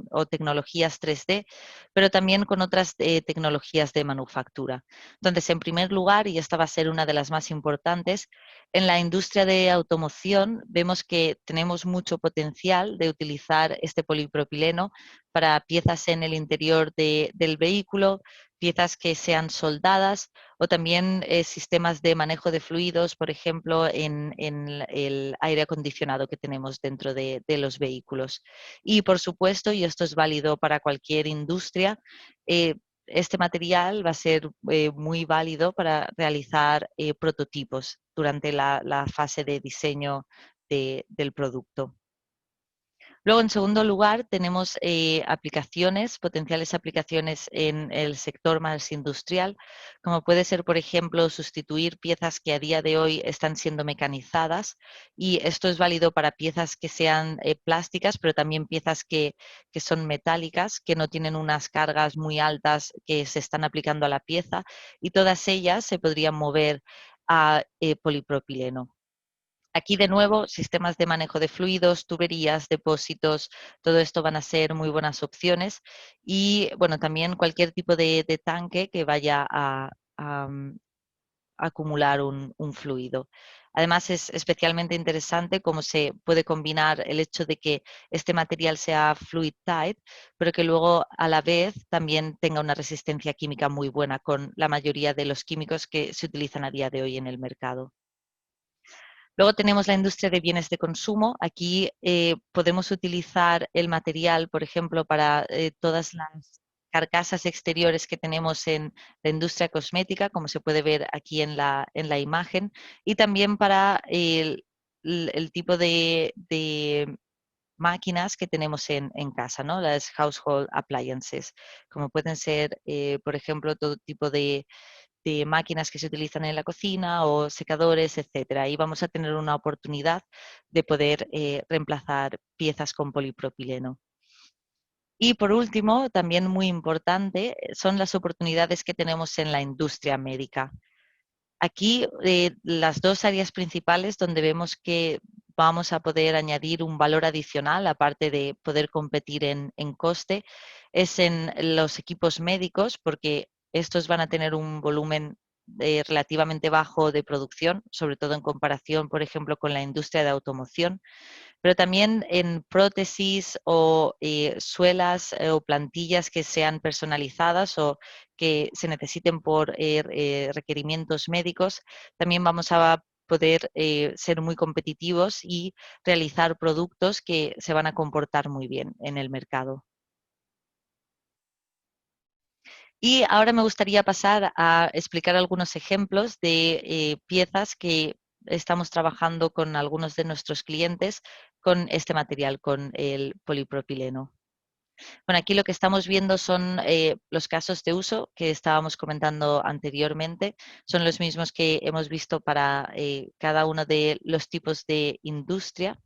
o tecnologías 3D, pero también con otras tecnologías de manufactura. Entonces, en primer lugar, y esta va a ser una de las más importantes, en la industria de automoción vemos que tenemos mucho potencial de utilizar este polipropileno para piezas en el interior del vehículo, piezas que sean soldadas, o también sistemas de manejo de fluidos, por ejemplo, en el aire acondicionado que tenemos dentro de los vehículos. Y por supuesto, y esto es válido para cualquier industria, este material va a ser muy válido para realizar prototipos durante la fase de diseño del producto. Luego, en segundo lugar, tenemos potenciales aplicaciones en el sector más industrial, como puede ser, por ejemplo, sustituir piezas que a día de hoy están siendo mecanizadas, y esto es válido para piezas que sean plásticas, pero también piezas que son metálicas, que no tienen unas cargas muy altas que se están aplicando a la pieza, y todas ellas se podrían mover a polipropileno. Aquí de nuevo, sistemas de manejo de fluidos, tuberías, depósitos, todo esto van a ser muy buenas opciones, y bueno, también cualquier tipo de tanque que vaya a acumular un fluido. Además, es especialmente interesante cómo se puede combinar el hecho de que este material sea fluid tight, pero que luego a la vez también tenga una resistencia química muy buena con la mayoría de los químicos que se utilizan a día de hoy en el mercado. Luego tenemos la industria de bienes de consumo. Aquí podemos utilizar el material, por ejemplo, para todas las carcasas exteriores que tenemos en la industria cosmética, como se puede ver aquí en la imagen, y también para el tipo de máquinas que tenemos en casa, ¿no? Las household appliances, como pueden ser, por ejemplo, todo tipo de máquinas que se utilizan en la cocina o secadores, etcétera. Y vamos a tener una oportunidad de poder reemplazar piezas con polipropileno. Y por último, también muy importante, son las oportunidades que tenemos en la industria médica. Aquí las dos áreas principales donde vemos que vamos a poder añadir un valor adicional, aparte de poder competir en coste, es en los equipos médicos, porque estos van a tener un volumen relativamente bajo de producción, sobre todo en comparación, por ejemplo, con la industria de automoción, pero también en prótesis o suelas o plantillas que sean personalizadas o que se necesiten por requerimientos médicos, también vamos a poder ser muy competitivos y realizar productos que se van a comportar muy bien en el mercado. Y ahora me gustaría pasar a explicar algunos ejemplos de piezas que estamos trabajando con algunos de nuestros clientes con este material, con el polipropileno. Bueno, aquí lo que estamos viendo son los casos de uso que estábamos comentando anteriormente. Son los mismos que hemos visto para cada uno de los tipos de industria.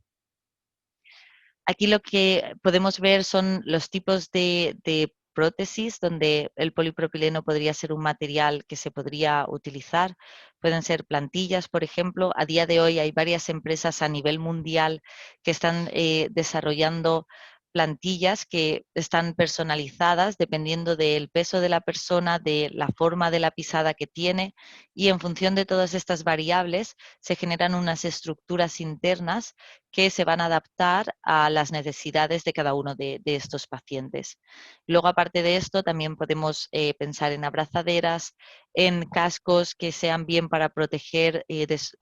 Aquí lo que podemos ver son los tipos de prótesis donde el polipropileno podría ser un material que se podría utilizar. Pueden ser plantillas, por ejemplo. A día de hoy hay varias empresas a nivel mundial que están desarrollando plantillas que están personalizadas dependiendo del peso de la persona, de la forma de la pisada que tiene, y en función de todas estas variables se generan unas estructuras internas que se van a adaptar a las necesidades de cada uno de estos pacientes. Luego, aparte de esto, también podemos pensar en abrazaderas, en cascos que sean bien para proteger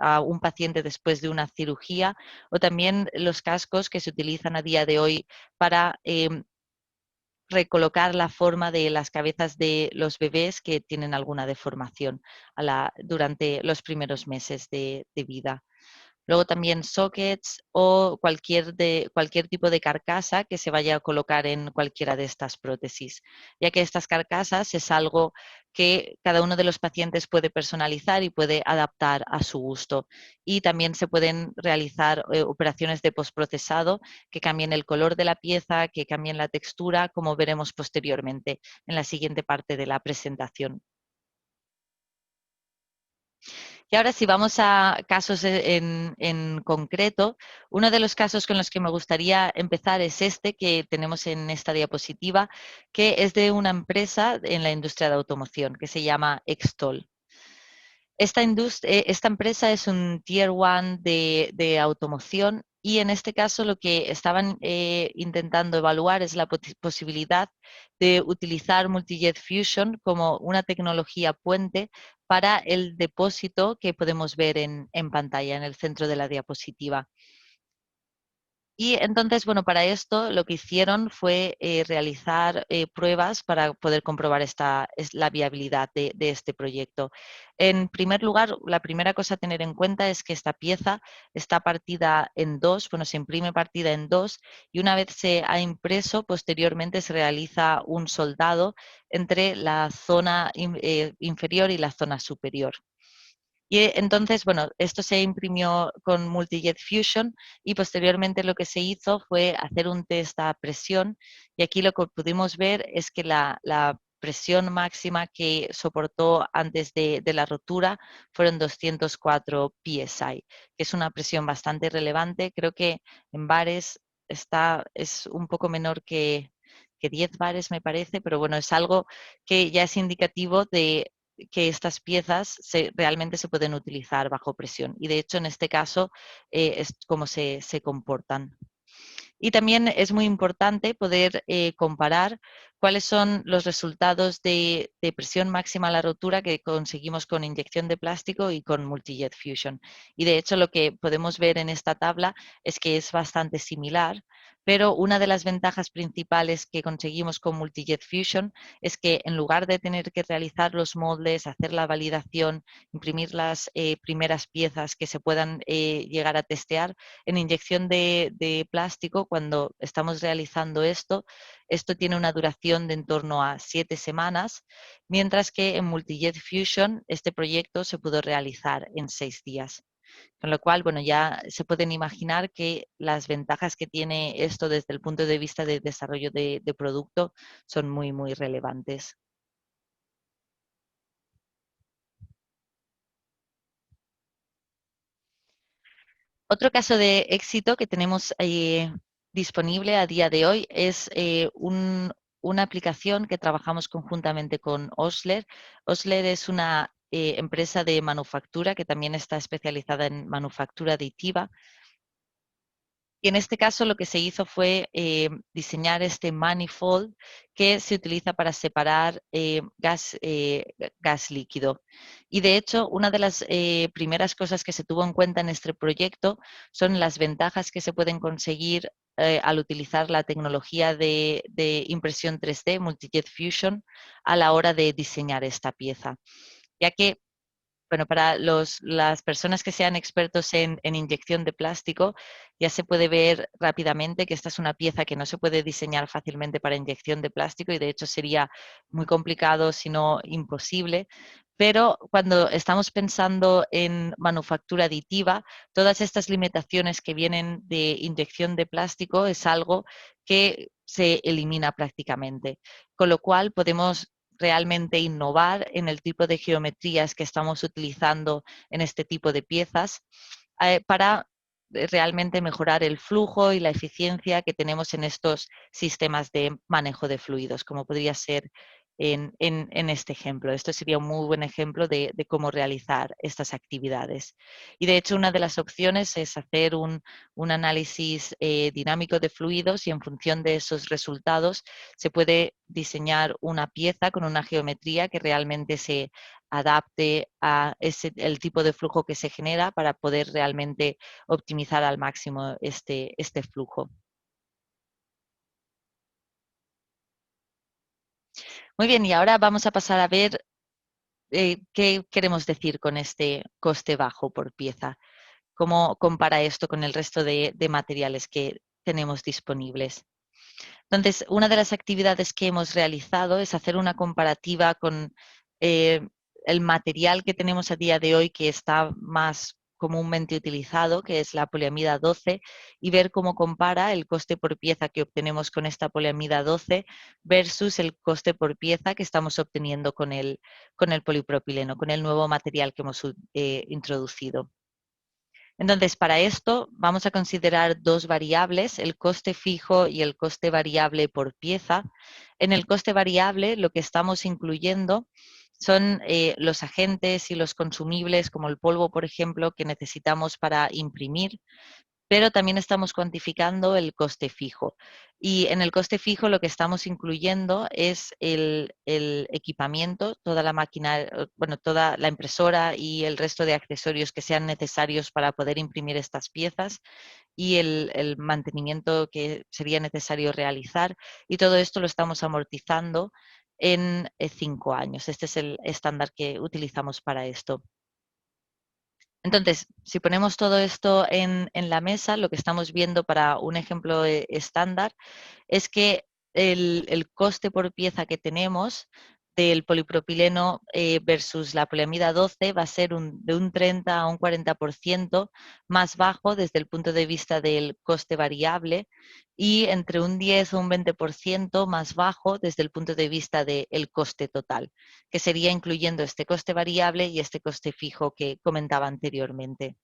a un paciente después de una cirugía, o también los cascos que se utilizan a día de hoy para recolocar la forma de las cabezas de los bebés que tienen alguna deformación durante los primeros meses de vida. Luego también sockets o cualquier tipo de carcasa que se vaya a colocar en cualquiera de estas prótesis, ya que estas carcasas es algo que cada uno de los pacientes puede personalizar y puede adaptar a su gusto. Y también se pueden realizar operaciones de postprocesado que cambien el color de la pieza, que cambien la textura, como veremos posteriormente en la siguiente parte de la presentación. Y ahora si vamos a casos en concreto, uno de los casos con los que me gustaría empezar es este que tenemos en esta diapositiva, que es de una empresa en la industria de automoción que se llama Extol. Esta empresa es un Tier 1 de automoción y en este caso lo que estaban intentando evaluar es la posibilidad de utilizar Multi-Jet Fusion como una tecnología puente para el depósito que podemos ver en pantalla, en el centro de la diapositiva. Y entonces, bueno, para esto lo que hicieron fue realizar pruebas para poder comprobar la viabilidad de este proyecto. En primer lugar, la primera cosa a tener en cuenta es que esta pieza está partida en dos, bueno, se imprime partida en dos y una vez se ha impreso, posteriormente se realiza un soldado entre la zona inferior y la zona superior. Y entonces, bueno, esto se imprimió con Multi-Jet Fusion y posteriormente lo que se hizo fue hacer un test a presión y aquí lo que pudimos ver es que la presión máxima que soportó antes de la rotura fueron 204 PSI, que es una presión bastante relevante. Creo que en bares es un poco menor que 10 bares, me parece, pero bueno, es algo que ya es indicativo de que estas piezas realmente se pueden utilizar bajo presión. Y de hecho, en este caso, es como se comportan. Y también es muy importante poder comparar cuáles son los resultados de presión máxima a la rotura que conseguimos con inyección de plástico y con Multi-Jet Fusion. Y de hecho lo que podemos ver en esta tabla es que es bastante similar, pero una de las ventajas principales que conseguimos con Multi-Jet Fusion es que en lugar de tener que realizar los moldes, hacer la validación, imprimir las primeras piezas que se puedan llegar a testear, en inyección de plástico, cuando estamos realizando esto tiene una duración de en torno a 7 semanas, mientras que en Multi-Jet Fusion este proyecto se pudo realizar en 6 días. Con lo cual, bueno, ya se pueden imaginar que las ventajas que tiene esto desde el punto de vista de desarrollo de producto son muy, muy relevantes. Otro caso de éxito que tenemos disponible a día de hoy es una aplicación que trabajamos conjuntamente con Osler. Osler es una empresa de manufactura que también está especializada en manufactura aditiva. Y en este caso lo que se hizo fue diseñar este manifold que se utiliza para separar gas líquido. Y de hecho, una de las primeras cosas que se tuvo en cuenta en este proyecto son las ventajas que se pueden conseguir al utilizar la tecnología de impresión 3D, Multi-Jet Fusion, a la hora de diseñar esta pieza. Ya que bueno, para las personas que sean expertos en inyección de plástico, ya se puede ver rápidamente que esta es una pieza que no se puede diseñar fácilmente para inyección de plástico y de hecho sería muy complicado, si no imposible. Pero cuando estamos pensando en manufactura aditiva, todas estas limitaciones que vienen de inyección de plástico es algo que se elimina prácticamente. Con lo cual podemos realmente innovar en el tipo de geometrías que estamos utilizando en este tipo de piezas para realmente mejorar el flujo y la eficiencia que tenemos en estos sistemas de manejo de fluidos, como podría ser en este ejemplo. Esto sería un muy buen ejemplo de cómo realizar estas actividades. Y de hecho, una de las opciones es hacer un análisis dinámico de fluidos y en función de esos resultados se puede diseñar una pieza con una geometría que realmente se adapte a el tipo de flujo que se genera para poder realmente optimizar al máximo este flujo. Muy bien, y ahora vamos a pasar a ver qué queremos decir con este coste bajo por pieza. ¿Cómo compara esto con el resto de materiales que tenemos disponibles? Entonces, una de las actividades que hemos realizado es hacer una comparativa con el material que tenemos a día de hoy que está más comúnmente utilizado, que es la poliamida 12, y ver cómo compara el coste por pieza que obtenemos con esta poliamida 12 versus el coste por pieza que estamos obteniendo con el polipropileno, con el nuevo material que hemos introducido. Entonces, para esto vamos a considerar dos variables, el coste fijo y el coste variable por pieza. En el coste variable lo que estamos incluyendo son los agentes y los consumibles, como el polvo, por ejemplo, que necesitamos para imprimir, pero también estamos cuantificando el coste fijo. Y en el coste fijo lo que estamos incluyendo es el equipamiento, toda la máquina, bueno, toda la impresora y el resto de accesorios que sean necesarios para poder imprimir estas piezas y el mantenimiento que sería necesario realizar. Y todo esto lo estamos amortizando en 5 años. Este es el estándar que utilizamos para esto. Entonces, si ponemos todo esto en la mesa, lo que estamos viendo para un ejemplo estándar es que el coste por pieza que tenemos del polipropileno versus la poliamida 12 va a ser de un 30 a un 40% más bajo desde el punto de vista del coste variable y entre un 10 o un 20% más bajo desde el punto de vista del coste total, que sería incluyendo este coste variable y este coste fijo que comentaba anteriormente.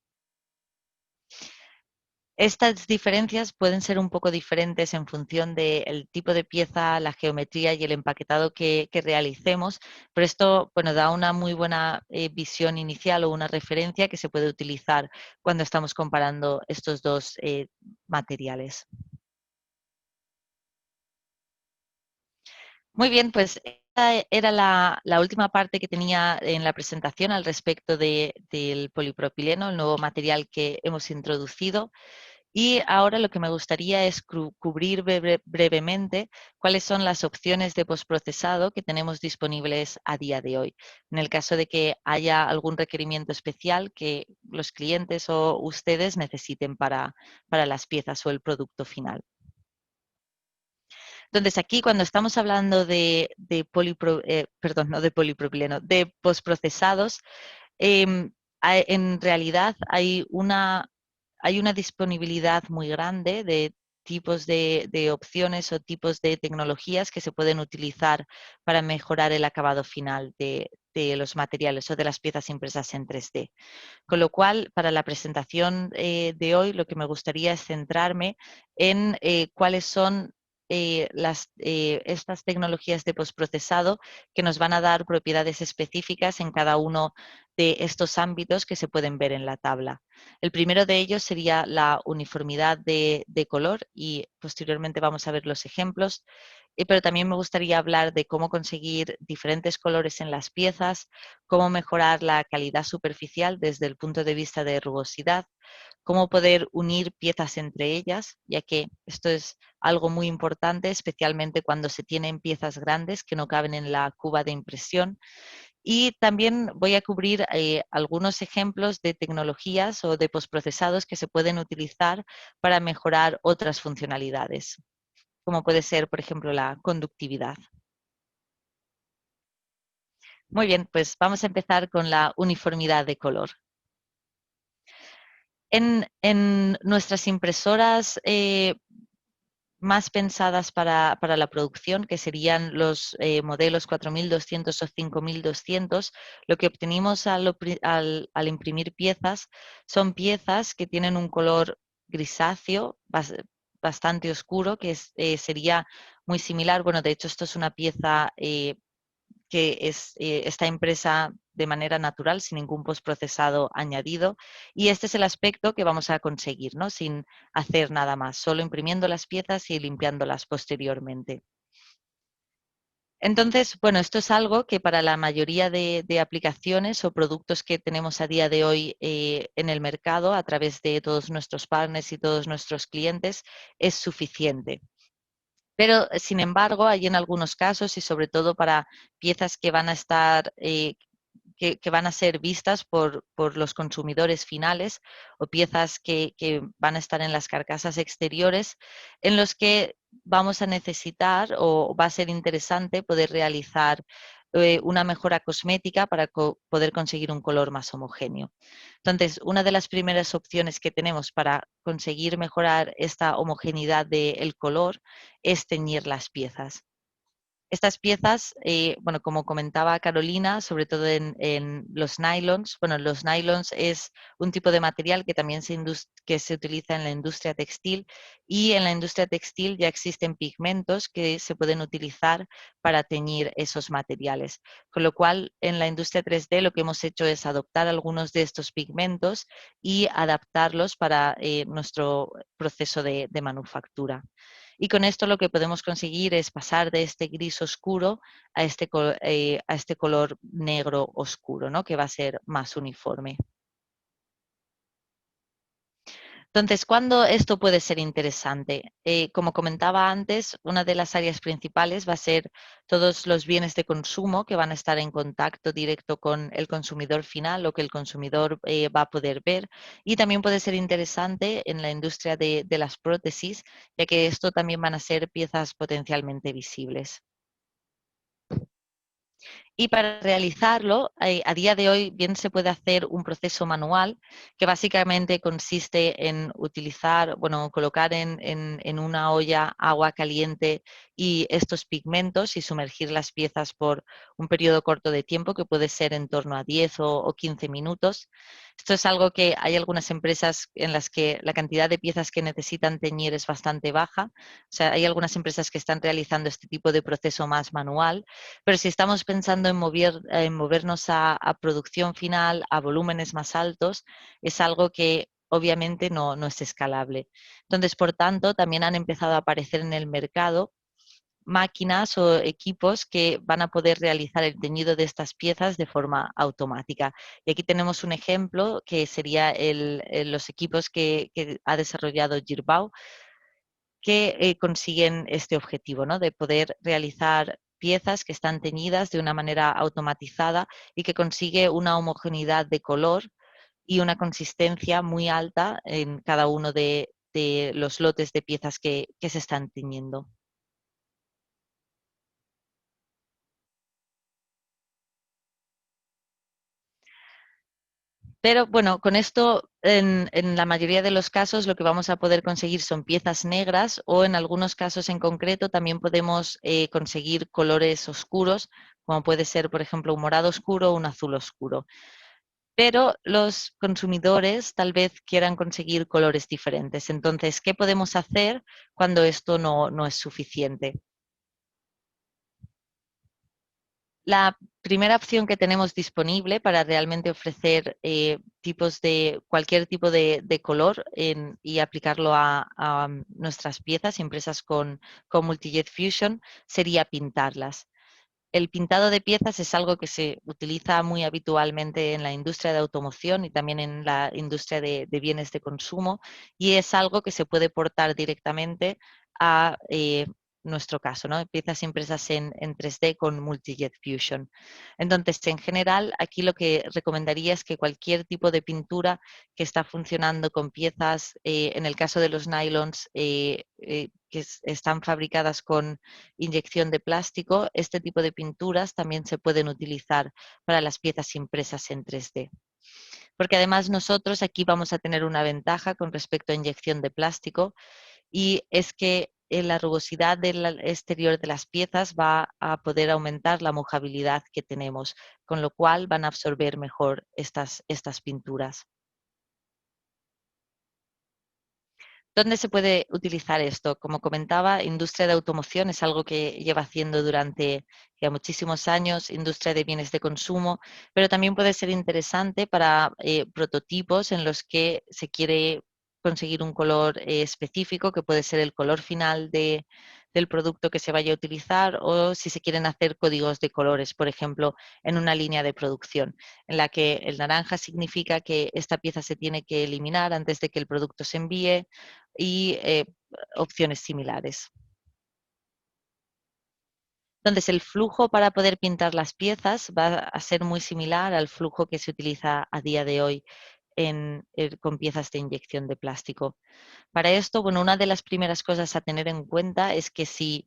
Estas diferencias pueden ser un poco diferentes en función del tipo de pieza, la geometría y el empaquetado que realicemos, pero esto da una muy buena visión inicial o una referencia que se puede utilizar cuando estamos comparando estos dos materiales. Muy bien, pues esta era la última parte que tenía en la presentación al respecto del polipropileno, el nuevo material que hemos introducido. Y ahora lo que me gustaría es cubrir brevemente cuáles son las opciones de postprocesado que tenemos disponibles a día de hoy. En el caso de que haya algún requerimiento especial que los clientes o ustedes necesiten para las piezas o el producto final. Entonces, aquí cuando estamos hablando no de polipropileno, de postprocesados, En realidad hay una disponibilidad muy grande de tipos de opciones o tipos de tecnologías que se pueden utilizar para mejorar el acabado final de los materiales o de las piezas impresas en 3D. Con lo cual, para la presentación de hoy, lo que me gustaría es centrarme en cuáles son estas tecnologías de postprocesado que nos van a dar propiedades específicas en cada uno de estos ámbitos que se pueden ver en la tabla. El primero de ellos sería la uniformidad de color y posteriormente vamos a ver los ejemplos. Pero también me gustaría hablar de cómo conseguir diferentes colores en las piezas, cómo mejorar la calidad superficial desde el punto de vista de rugosidad, cómo poder unir piezas entre ellas, ya que esto es algo muy importante, especialmente cuando se tienen piezas grandes que no caben en la cuba de impresión. Y también voy a cubrir algunos ejemplos de tecnologías o de postprocesados que se pueden utilizar para mejorar otras funcionalidades, como puede ser, por ejemplo, la conductividad. Muy bien, pues vamos a empezar con la uniformidad de color. En nuestras impresoras más pensadas para la producción, que serían los modelos 4200 o 5200, lo que obtenimos al imprimir piezas son piezas que tienen un color grisáceo, bastante oscuro, que sería muy similar. Bueno, de hecho, esto es una pieza que está impresa de manera natural, sin ningún postprocesado añadido. Y este es el aspecto que vamos a conseguir, ¿no? Sin hacer nada más, solo imprimiendo las piezas y limpiándolas posteriormente. Entonces, bueno, esto es algo que para la mayoría de aplicaciones o productos que tenemos a día de hoy en el mercado, a través de todos nuestros partners y todos nuestros clientes, es suficiente. Pero, sin embargo, hay en algunos casos y sobre todo para piezas que van a estar, que van a ser vistas por los consumidores finales o piezas que van a estar en las carcasas exteriores, en los que vamos a necesitar o va a ser interesante poder realizar una mejora cosmética para poder conseguir un color más homogéneo. Entonces, una de las primeras opciones que tenemos para conseguir mejorar esta homogeneidad del color es teñir las piezas. Estas piezas, bueno, como comentaba Carolina, sobre todo en los nylons, bueno, los nylons es un tipo de material que también que se utiliza en la industria textil, y en la industria textil ya existen pigmentos que se pueden utilizar para teñir esos materiales. Con lo cual, en la industria 3D lo que hemos hecho es adoptar algunos de estos pigmentos y adaptarlos para nuestro proceso de manufactura. Y con esto lo que podemos conseguir es pasar de este gris oscuro a este color negro oscuro, ¿no? Que va a ser más uniforme. Entonces, ¿cuándo esto puede ser interesante? Como comentaba antes, una de las áreas principales va a ser todos los bienes de consumo que van a estar en contacto directo con el consumidor final o que el consumidor va a poder ver. Y también puede ser interesante en la industria de las prótesis, ya que esto también van a ser piezas potencialmente visibles. Y para realizarlo, a día de hoy bien se puede hacer un proceso manual que básicamente consiste en utilizar, bueno, colocar en una olla agua caliente y estos pigmentos y sumergir las piezas por un periodo corto de tiempo que puede ser en torno a 10 o 15 minutos. Esto es algo que hay algunas empresas en las que la cantidad de piezas que necesitan teñir es bastante baja. O sea, hay algunas empresas que están realizando este tipo de proceso más manual, pero si estamos pensando en movernos a producción final, a volúmenes más altos, es algo que obviamente no es escalable. Entonces, por tanto, también han empezado a aparecer en el mercado máquinas o equipos que van a poder realizar el teñido de estas piezas de forma automática. Y aquí tenemos un ejemplo que sería los equipos que ha desarrollado Girbau, que consiguen este objetivo, ¿no? De poder realizar piezas que están teñidas de una manera automatizada y que consigue una homogeneidad de color y una consistencia muy alta en cada uno de los lotes de piezas que se están teñiendo. Pero bueno, con esto en la mayoría de los casos lo que vamos a poder conseguir son piezas negras o en algunos casos en concreto también podemos conseguir colores oscuros, como puede ser, por ejemplo, un morado oscuro o un azul oscuro. Pero los consumidores tal vez quieran conseguir colores diferentes. Entonces, ¿qué podemos hacer cuando esto no es suficiente? La primera opción que tenemos disponible para realmente ofrecer cualquier tipo de color y aplicarlo a nuestras piezas impresas con Multijet Fusion sería pintarlas. El pintado de piezas es algo que se utiliza muy habitualmente en la industria de automoción y también en la industria de bienes de consumo y es algo que se puede portar directamente a nuestro caso, ¿no? Piezas impresas en 3D con Multijet Fusion. Entonces, en general, aquí lo que recomendaría es que cualquier tipo de pintura que está funcionando con piezas, en el caso de los nylons, están fabricadas con inyección de plástico, este tipo de pinturas también se pueden utilizar para las piezas impresas en 3D. Porque además nosotros aquí vamos a tener una ventaja con respecto a inyección de plástico y es que la rugosidad del exterior de las piezas va a poder aumentar la mojabilidad que tenemos, con lo cual van a absorber mejor estas pinturas. ¿Dónde se puede utilizar esto? Como comentaba, industria de automoción es algo que lleva haciendo durante ya muchísimos años, industria de bienes de consumo, pero también puede ser interesante para prototipos en los que se quiere conseguir un color específico, que puede ser el color final del producto que se vaya a utilizar, o si se quieren hacer códigos de colores, por ejemplo, en una línea de producción, en la que el naranja significa que esta pieza se tiene que eliminar antes de que el producto se envíe, y opciones similares. Entonces, el flujo para poder pintar las piezas va a ser muy similar al flujo que se utiliza a día de hoy con piezas de inyección de plástico. Para esto, bueno, una de las primeras cosas a tener en cuenta es que si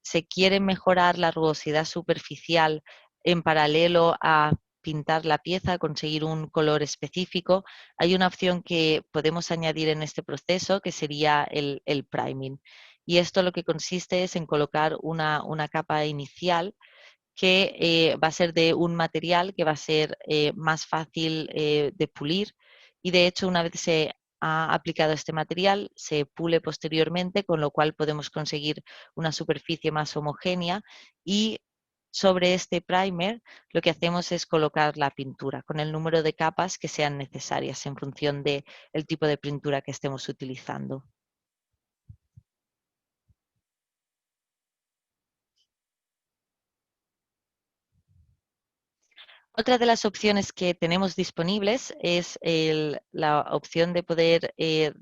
se quiere mejorar la rugosidad superficial en paralelo a pintar la pieza, conseguir un color específico, hay una opción que podemos añadir en este proceso que sería el priming. Y esto lo que consiste es en colocar una capa inicial que va a ser de un material que va a ser más fácil de pulir y de hecho una vez se ha aplicado este material se pule posteriormente, con lo cual podemos conseguir una superficie más homogénea y sobre este primer lo que hacemos es colocar la pintura con el número de capas que sean necesarias en función del tipo de pintura que estemos utilizando. Otra de las opciones que tenemos disponibles es la opción de poder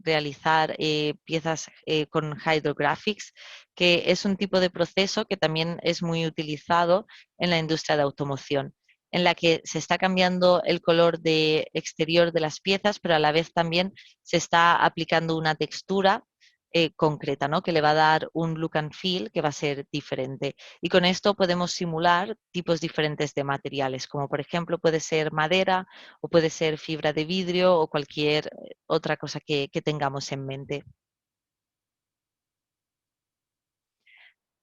realizar piezas con hydrographics, que es un tipo de proceso que también es muy utilizado en la industria de automoción, en la que se está cambiando el color de exterior de las piezas, pero a la vez también se está aplicando una textura concreta, ¿no? Que le va a dar un look and feel que va a ser diferente. Y con esto podemos simular tipos diferentes de materiales, como por ejemplo puede ser madera o puede ser fibra de vidrio o cualquier otra cosa que tengamos en mente.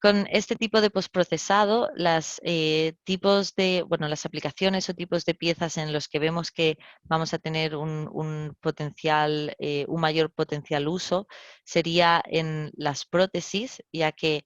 Con este tipo de postprocesado, las aplicaciones o tipos de piezas en los que vemos que vamos a tener un mayor potencial uso sería en las prótesis, ya que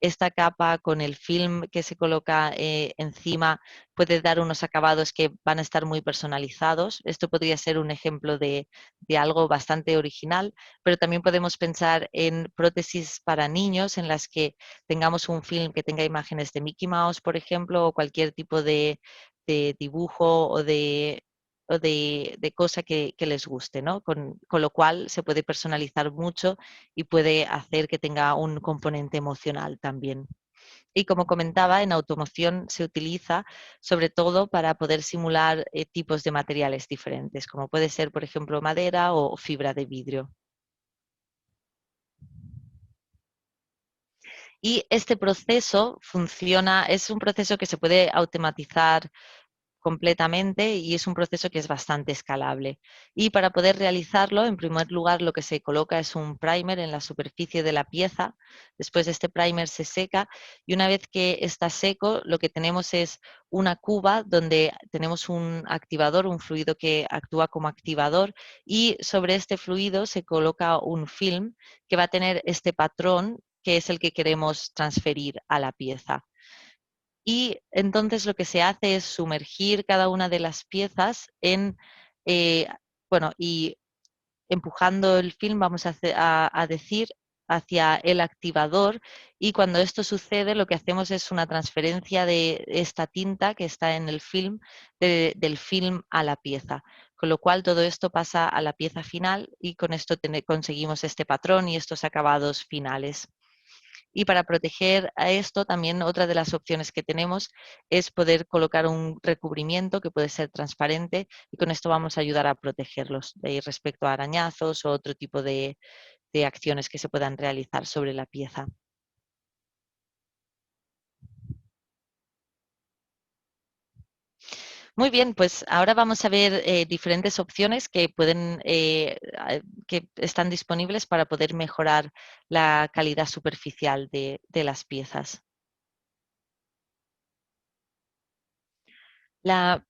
esta capa con el film que se coloca encima puede dar unos acabados que van a estar muy personalizados. Esto podría ser un ejemplo de algo bastante original, pero también podemos pensar en prótesis para niños en las que tengamos un film que tenga imágenes de Mickey Mouse, por ejemplo, o cualquier tipo de dibujo o de cosa que les guste, ¿no? Con lo cual se puede personalizar mucho y puede hacer que tenga un componente emocional también. Y como comentaba, en automoción se utiliza sobre todo para poder simular tipos de materiales diferentes, como puede ser, por ejemplo, madera o fibra de vidrio. Y este proceso funciona, es un proceso que se puede automatizar completamente y es un proceso que es bastante escalable. Y para poder realizarlo, en primer lugar, lo que se coloca es un primer en la superficie de la pieza. Después este primer se seca y una vez que está seco, lo que tenemos es una cuba donde tenemos un activador, un fluido que actúa como activador, y sobre este fluido se coloca un film que va a tener este patrón que es el que queremos transferir a la pieza. Y entonces lo que se hace es sumergir cada una de las piezas en, bueno, y empujando el film, vamos a decir, hacia el activador, y cuando esto sucede lo que hacemos es una transferencia de esta tinta que está en el film, del film a la pieza, con lo cual todo esto pasa a la pieza final y con esto conseguimos este patrón y estos acabados finales. Y para proteger a esto, también otra de las opciones que tenemos es poder colocar un recubrimiento que puede ser transparente, y con esto vamos a ayudar a protegerlos respecto a arañazos o otro tipo de acciones que se puedan realizar sobre la pieza. Muy bien, pues ahora vamos a ver diferentes opciones que que están disponibles para poder mejorar la calidad superficial de las piezas. La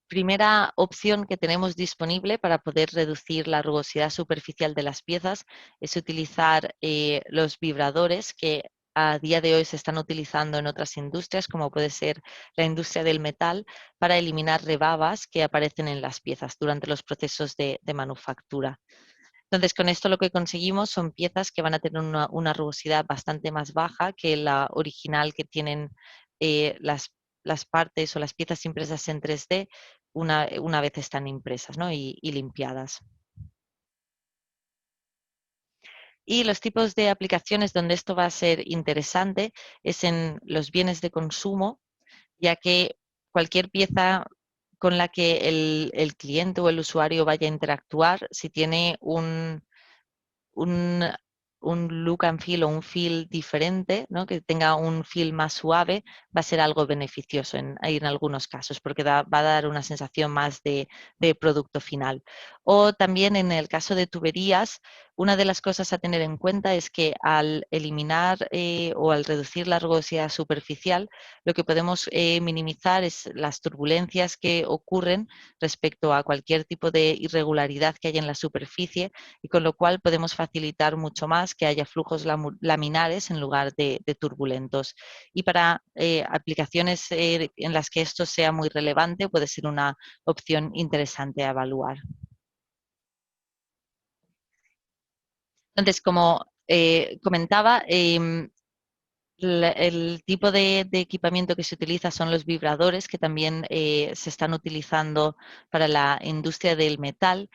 primera opción que tenemos disponible para poder reducir la rugosidad superficial de las piezas es utilizar los vibradores que a día de hoy se están utilizando en otras industrias, como puede ser la industria del metal, para eliminar rebabas que aparecen en las piezas durante los procesos de manufactura. Entonces, con esto lo que conseguimos son piezas que van a tener una rugosidad bastante más baja que la original que tienen las partes o las piezas impresas en 3D una vez están impresas, ¿no? y limpiadas. Y los tipos de aplicaciones donde esto va a ser interesante es en los bienes de consumo, ya que cualquier pieza con la que el cliente o el usuario vaya a interactuar, si tiene un, un look and feel o un feel diferente, ¿no? Que tenga un feel más suave, va a ser algo beneficioso en algunos casos, porque va a dar una sensación más de producto final. O también en el caso de tuberías, una de las cosas a tener en cuenta es que al eliminar o al reducir la rugosidad superficial, lo que podemos minimizar es las turbulencias que ocurren respecto a cualquier tipo de irregularidad que haya en la superficie, y con lo cual podemos facilitar mucho más que haya flujos laminares en lugar de turbulentos. Y para aplicaciones en las que esto sea muy relevante, puede ser una opción interesante a evaluar. Entonces, como comentaba, el tipo de equipamiento que se utiliza son los vibradores, que también se están utilizando para la industria del metal.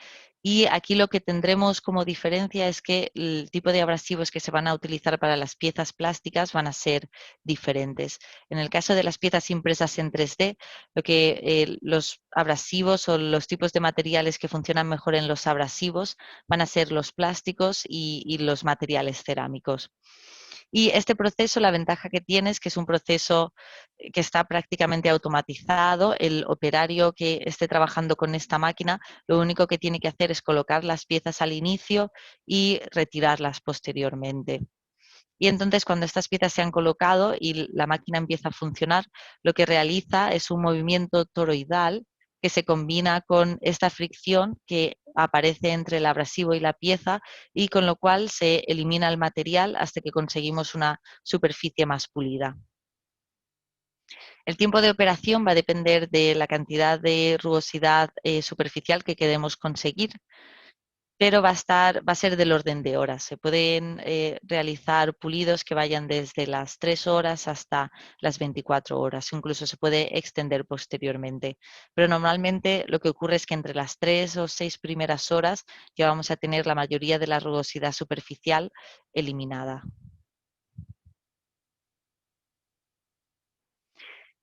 Y aquí lo que tendremos como diferencia es que el tipo de abrasivos que se van a utilizar para las piezas plásticas van a ser diferentes. En el caso de las piezas impresas en 3D, los abrasivos o los tipos de materiales que funcionan mejor en los abrasivos van a ser los plásticos y los materiales cerámicos. Y este proceso, la ventaja que tiene es que es un proceso que está prácticamente automatizado. El operario que esté trabajando con esta máquina, lo único que tiene que hacer es colocar las piezas al inicio y retirarlas posteriormente. Y entonces, cuando estas piezas se han colocado y la máquina empieza a funcionar, lo que realiza es un movimiento toroidal que se combina con esta fricción que aparece entre el abrasivo y la pieza, y con lo cual se elimina el material hasta que conseguimos una superficie más pulida. El tiempo de operación va a depender de la cantidad de rugosidad superficial que queremos conseguir, pero va a ser del orden de horas. Se pueden realizar pulidos que vayan desde las 3 horas hasta las 24 horas. Incluso se puede extender posteriormente. Pero normalmente lo que ocurre es que entre las 3 o 6 primeras horas ya vamos a tener la mayoría de la rugosidad superficial eliminada.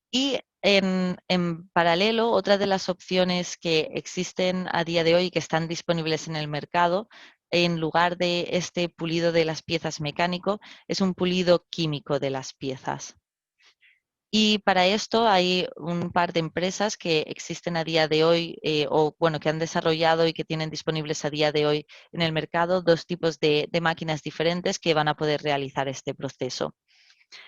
Y en paralelo, otra de las opciones que existen a día de hoy y que están disponibles en el mercado, en lugar de este pulido de las piezas mecánico, es un pulido químico de las piezas. Y para esto hay un par de empresas que existen a día de hoy, o bueno, que han desarrollado y que tienen disponibles a día de hoy en el mercado dos tipos de máquinas diferentes que van a poder realizar este proceso.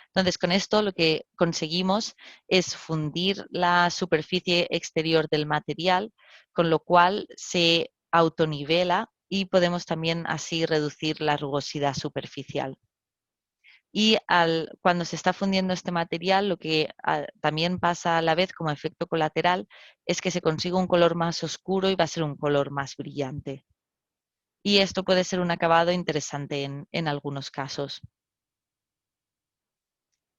Entonces, con esto lo que conseguimos es fundir la superficie exterior del material, con lo cual se autonivela y podemos también así reducir la rugosidad superficial. Y cuando se está fundiendo este material, lo que también pasa a la vez como efecto colateral es que se consigue un color más oscuro y va a ser un color más brillante. Y esto puede ser un acabado interesante en algunos casos.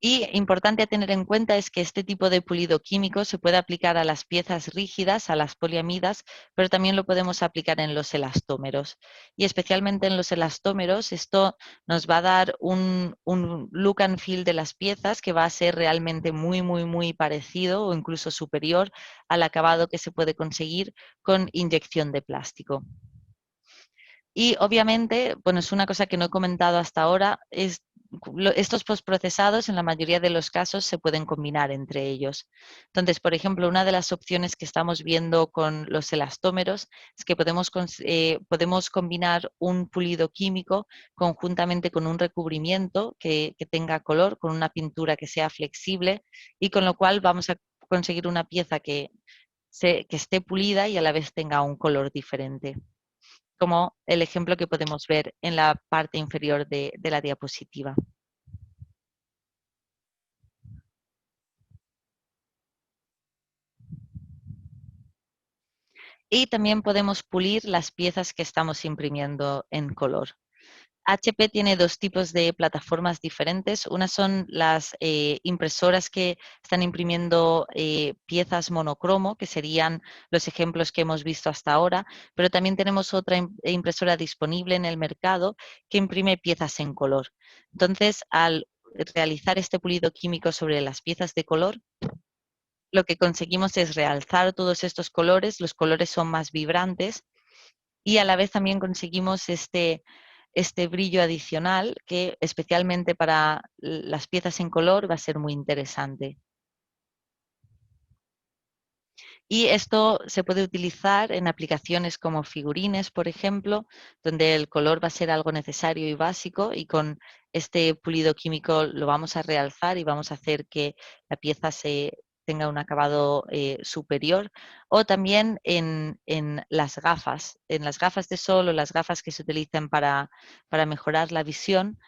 Y importante a tener en cuenta es que este tipo de pulido químico se puede aplicar a las piezas rígidas, a las poliamidas, pero también lo podemos aplicar en los elastómeros. Y especialmente en los elastómeros, esto nos va a dar un look and feel de las piezas que va a ser realmente muy, muy, muy parecido o incluso superior al acabado que se puede conseguir con inyección de plástico. Y obviamente, bueno, es una cosa que no he comentado hasta ahora, estos postprocesados en la mayoría de los casos se pueden combinar entre ellos. Entonces, por ejemplo, una de las opciones que estamos viendo con los elastómeros es que podemos combinar un pulido químico conjuntamente con un recubrimiento que tenga color, con una pintura que sea flexible y con lo cual vamos a conseguir una pieza que esté pulida y a la vez tenga un color diferente, como el ejemplo que podemos ver en la parte inferior de la diapositiva. Y también podemos pulir las piezas que estamos imprimiendo en color. HP tiene dos tipos de plataformas diferentes. Una son las impresoras que están imprimiendo piezas monocromo, que serían los ejemplos que hemos visto hasta ahora, pero también tenemos otra impresora disponible en el mercado que imprime piezas en color. Entonces, al realizar este pulido químico sobre las piezas de color, lo que conseguimos es realzar todos estos colores, los colores son más vibrantes y a la vez también conseguimos este brillo adicional que especialmente para las piezas en color va a ser muy interesante. Y esto se puede utilizar en aplicaciones como figurines, por ejemplo, donde el color va a ser algo necesario y básico y con este pulido químico lo vamos a realzar y vamos a hacer que la pieza tenga un acabado superior. O también en las gafas de sol o las gafas que se utilizan para mejorar la visión,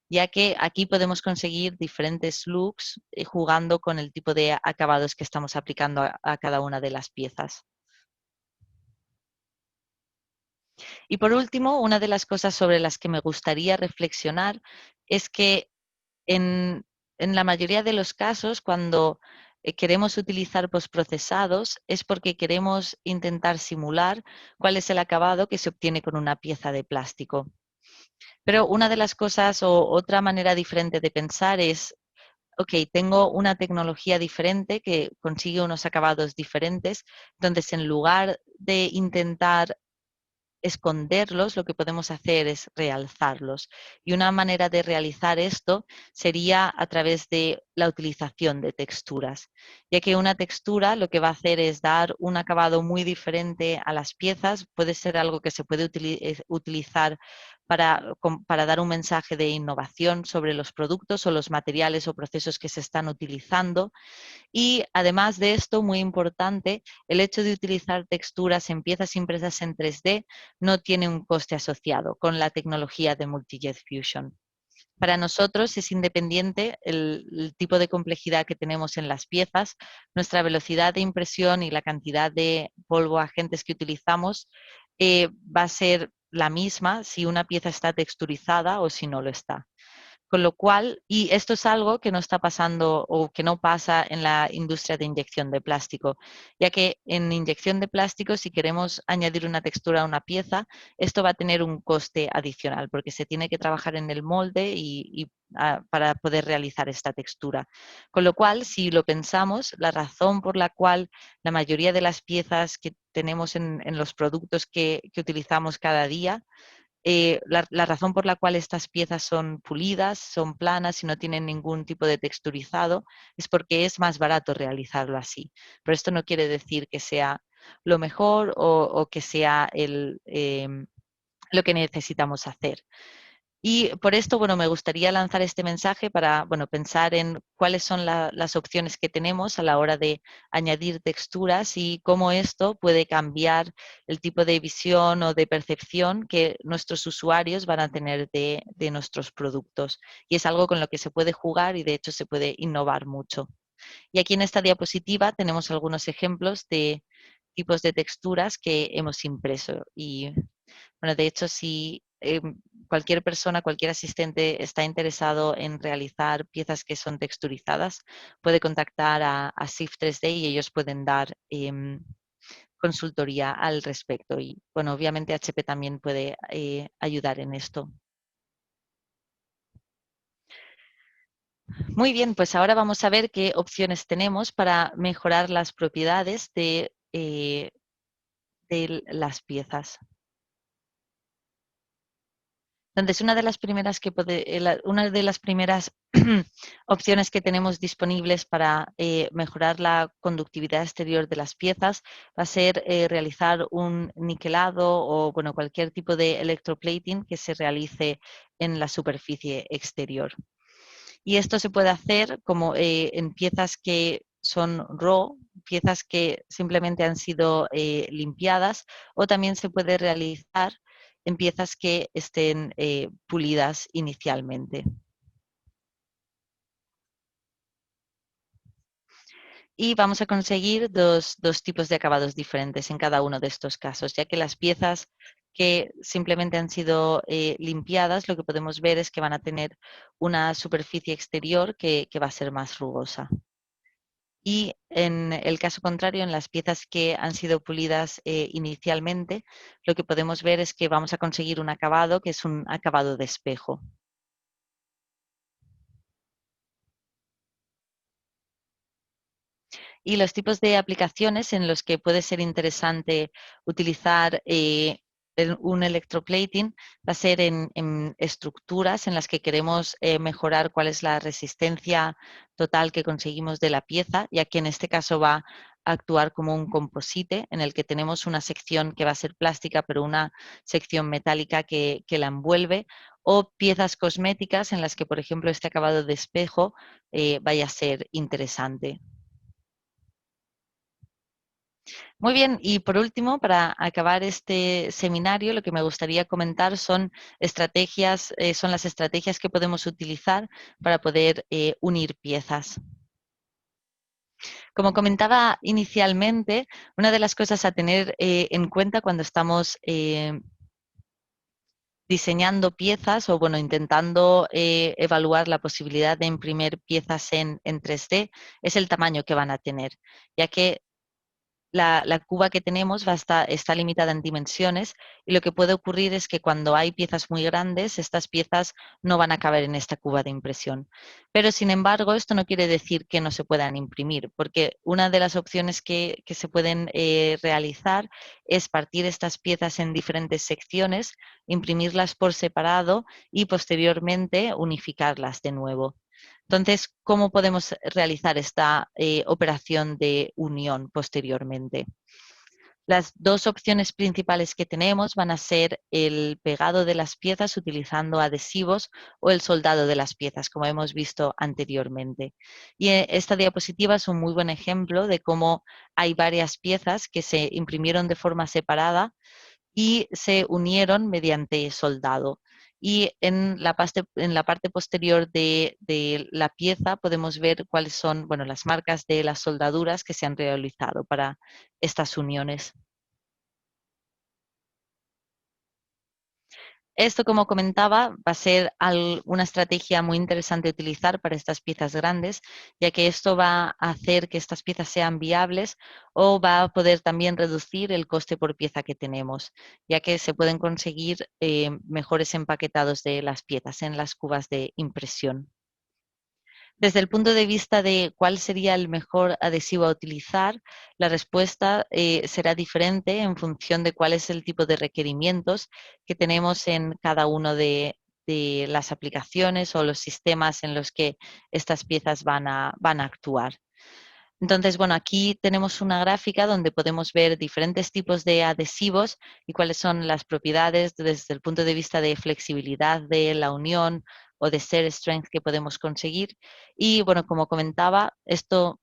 ya que aquí podemos conseguir diferentes looks jugando con el tipo de acabados que estamos aplicando a cada una de las piezas. Y por último, una de las cosas sobre las que me gustaría reflexionar es que en la mayoría de los casos, cuando queremos utilizar postprocesados, es porque queremos intentar simular cuál es el acabado que se obtiene con una pieza de plástico. Pero una de las cosas o otra manera diferente de pensar es, ok, tengo una tecnología diferente que consigue unos acabados diferentes, entonces en lugar de intentar esconderlos, lo que podemos hacer es realzarlos. Y una manera de realizar esto sería a través de la utilización de texturas, ya que una textura lo que va a hacer es dar un acabado muy diferente a las piezas, puede ser algo que se puede utilizar para dar un mensaje de innovación sobre los productos o los materiales o procesos que se están utilizando. Y además de esto, muy importante, el hecho de utilizar texturas en piezas impresas en 3D no tiene un coste asociado con la tecnología de Multi-Jet Fusion. Para nosotros es independiente el tipo de complejidad que tenemos en las piezas, nuestra velocidad de impresión y la cantidad de polvo agentes que utilizamos va a ser la misma si una pieza está texturizada o si no lo está. Con lo cual, y esto es algo que no está pasando o que no pasa en la industria de inyección de plástico, ya que en inyección de plástico, si queremos añadir una textura a una pieza, esto va a tener un coste adicional porque se tiene que trabajar en el molde para poder realizar esta textura. Con lo cual, si lo pensamos, la razón por la cual la mayoría de las piezas que tenemos en los productos que utilizamos cada día la razón por la cual estas piezas son pulidas, son planas y no tienen ningún tipo de texturizado es porque es más barato realizarlo así. Pero esto no quiere decir que sea lo mejor o que sea lo que necesitamos hacer. Y por esto, bueno, me gustaría lanzar este mensaje para, bueno, pensar en cuáles son las opciones que tenemos a la hora de añadir texturas y cómo esto puede cambiar el tipo de visión o de percepción que nuestros usuarios van a tener de nuestros productos. Y es algo con lo que se puede jugar y de hecho se puede innovar mucho. Y aquí en esta diapositiva tenemos algunos ejemplos de tipos de texturas que hemos impreso. Y bueno, de hecho, si cualquier persona, cualquier asistente está interesado en realizar piezas que son texturizadas, puede contactar a SIF 3D y ellos pueden dar consultoría al respecto. Y bueno, obviamente HP también puede ayudar en esto. Muy bien, pues ahora vamos a ver qué opciones tenemos para mejorar las propiedades de las piezas. Entonces, una de las primeras opciones que tenemos disponibles para mejorar la conductividad exterior de las piezas va a ser realizar un niquelado o bueno, cualquier tipo de electroplating que se realice en la superficie exterior. Y esto se puede hacer como en piezas que son raw, piezas que simplemente han sido limpiadas, o también se puede realizar en piezas que estén pulidas inicialmente. Y vamos a conseguir dos tipos de acabados diferentes en cada uno de estos casos, ya que las piezas que simplemente han sido limpiadas, lo que podemos ver es que van a tener una superficie exterior que va a ser más rugosa. Y en el caso contrario, en las piezas que han sido pulidas inicialmente, lo que podemos ver es que vamos a conseguir un acabado que es un acabado de espejo. Y los tipos de aplicaciones en los que puede ser interesante utilizar un electroplating va a ser en estructuras en las que queremos mejorar cuál es la resistencia total que conseguimos de la pieza, ya que en este caso va a actuar como un composite en el que tenemos una sección que va a ser plástica, pero una sección metálica que la envuelve, o piezas cosméticas en las que, por ejemplo, este acabado de espejo vaya a ser interesante. Muy bien, y por último, para acabar este seminario, lo que me gustaría comentar son son las estrategias que podemos utilizar para poder unir piezas. Como comentaba inicialmente, una de las cosas a tener en cuenta cuando estamos diseñando piezas o bueno, intentando evaluar la posibilidad de imprimir piezas en 3D es el tamaño que van a tener, ya que la cuba que tenemos está limitada en dimensiones y lo que puede ocurrir es que cuando hay piezas muy grandes, estas piezas no van a caber en esta cuba de impresión. Pero sin embargo, esto no quiere decir que no se puedan imprimir, porque una de las opciones que se pueden realizar es partir estas piezas en diferentes secciones, imprimirlas por separado y posteriormente unificarlas de nuevo. Entonces, ¿cómo podemos realizar esta operación de unión posteriormente? Las dos opciones principales que tenemos van a ser el pegado de las piezas utilizando adhesivos o el soldado de las piezas, como hemos visto anteriormente. Y esta diapositiva es un muy buen ejemplo de cómo hay varias piezas que se imprimieron de forma separada y se unieron mediante soldado. Y en la parte posterior de la pieza podemos ver cuáles son las marcas de las soldaduras que se han realizado para estas uniones. Esto, como comentaba, va a ser una estrategia muy interesante utilizar para estas piezas grandes, ya que esto va a hacer que estas piezas sean viables o va a poder también reducir el coste por pieza que tenemos, ya que se pueden conseguir mejores empaquetados de las piezas en las cubas de impresión. Desde el punto de vista de cuál sería el mejor adhesivo a utilizar, la respuesta será diferente en función de cuál es el tipo de requerimientos que tenemos en cada uno de las aplicaciones o los sistemas en los que estas piezas van a actuar. Entonces, bueno, aquí tenemos una gráfica donde podemos ver diferentes tipos de adhesivos y cuáles son las propiedades desde el punto de vista de flexibilidad de la unión o de set strength que podemos conseguir. Y bueno, como comentaba, esto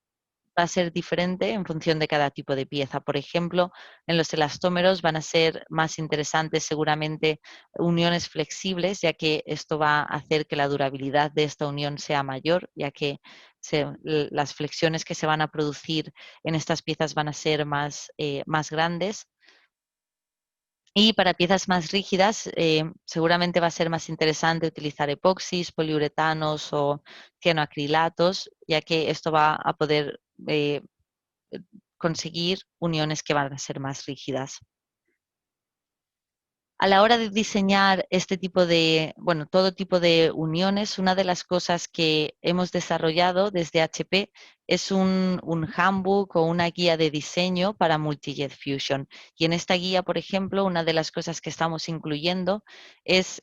va a ser diferente en función de cada tipo de pieza. Por ejemplo, en los elastómeros van a ser más interesantes seguramente uniones flexibles, ya que esto va a hacer que la durabilidad de esta unión sea mayor, ya que las flexiones que se van a producir en estas piezas van a ser más grandes. Y para piezas más rígidas, seguramente va a ser más interesante utilizar epoxis, poliuretanos o cianoacrilatos, ya que esto va a poder conseguir uniones que van a ser más rígidas. A la hora de diseñar este tipo de, bueno, todo tipo de uniones, una de las cosas que hemos desarrollado desde HP es un handbook o una guía de diseño para Multi-Jet Fusion. Y en esta guía, por ejemplo, una de las cosas que estamos incluyendo es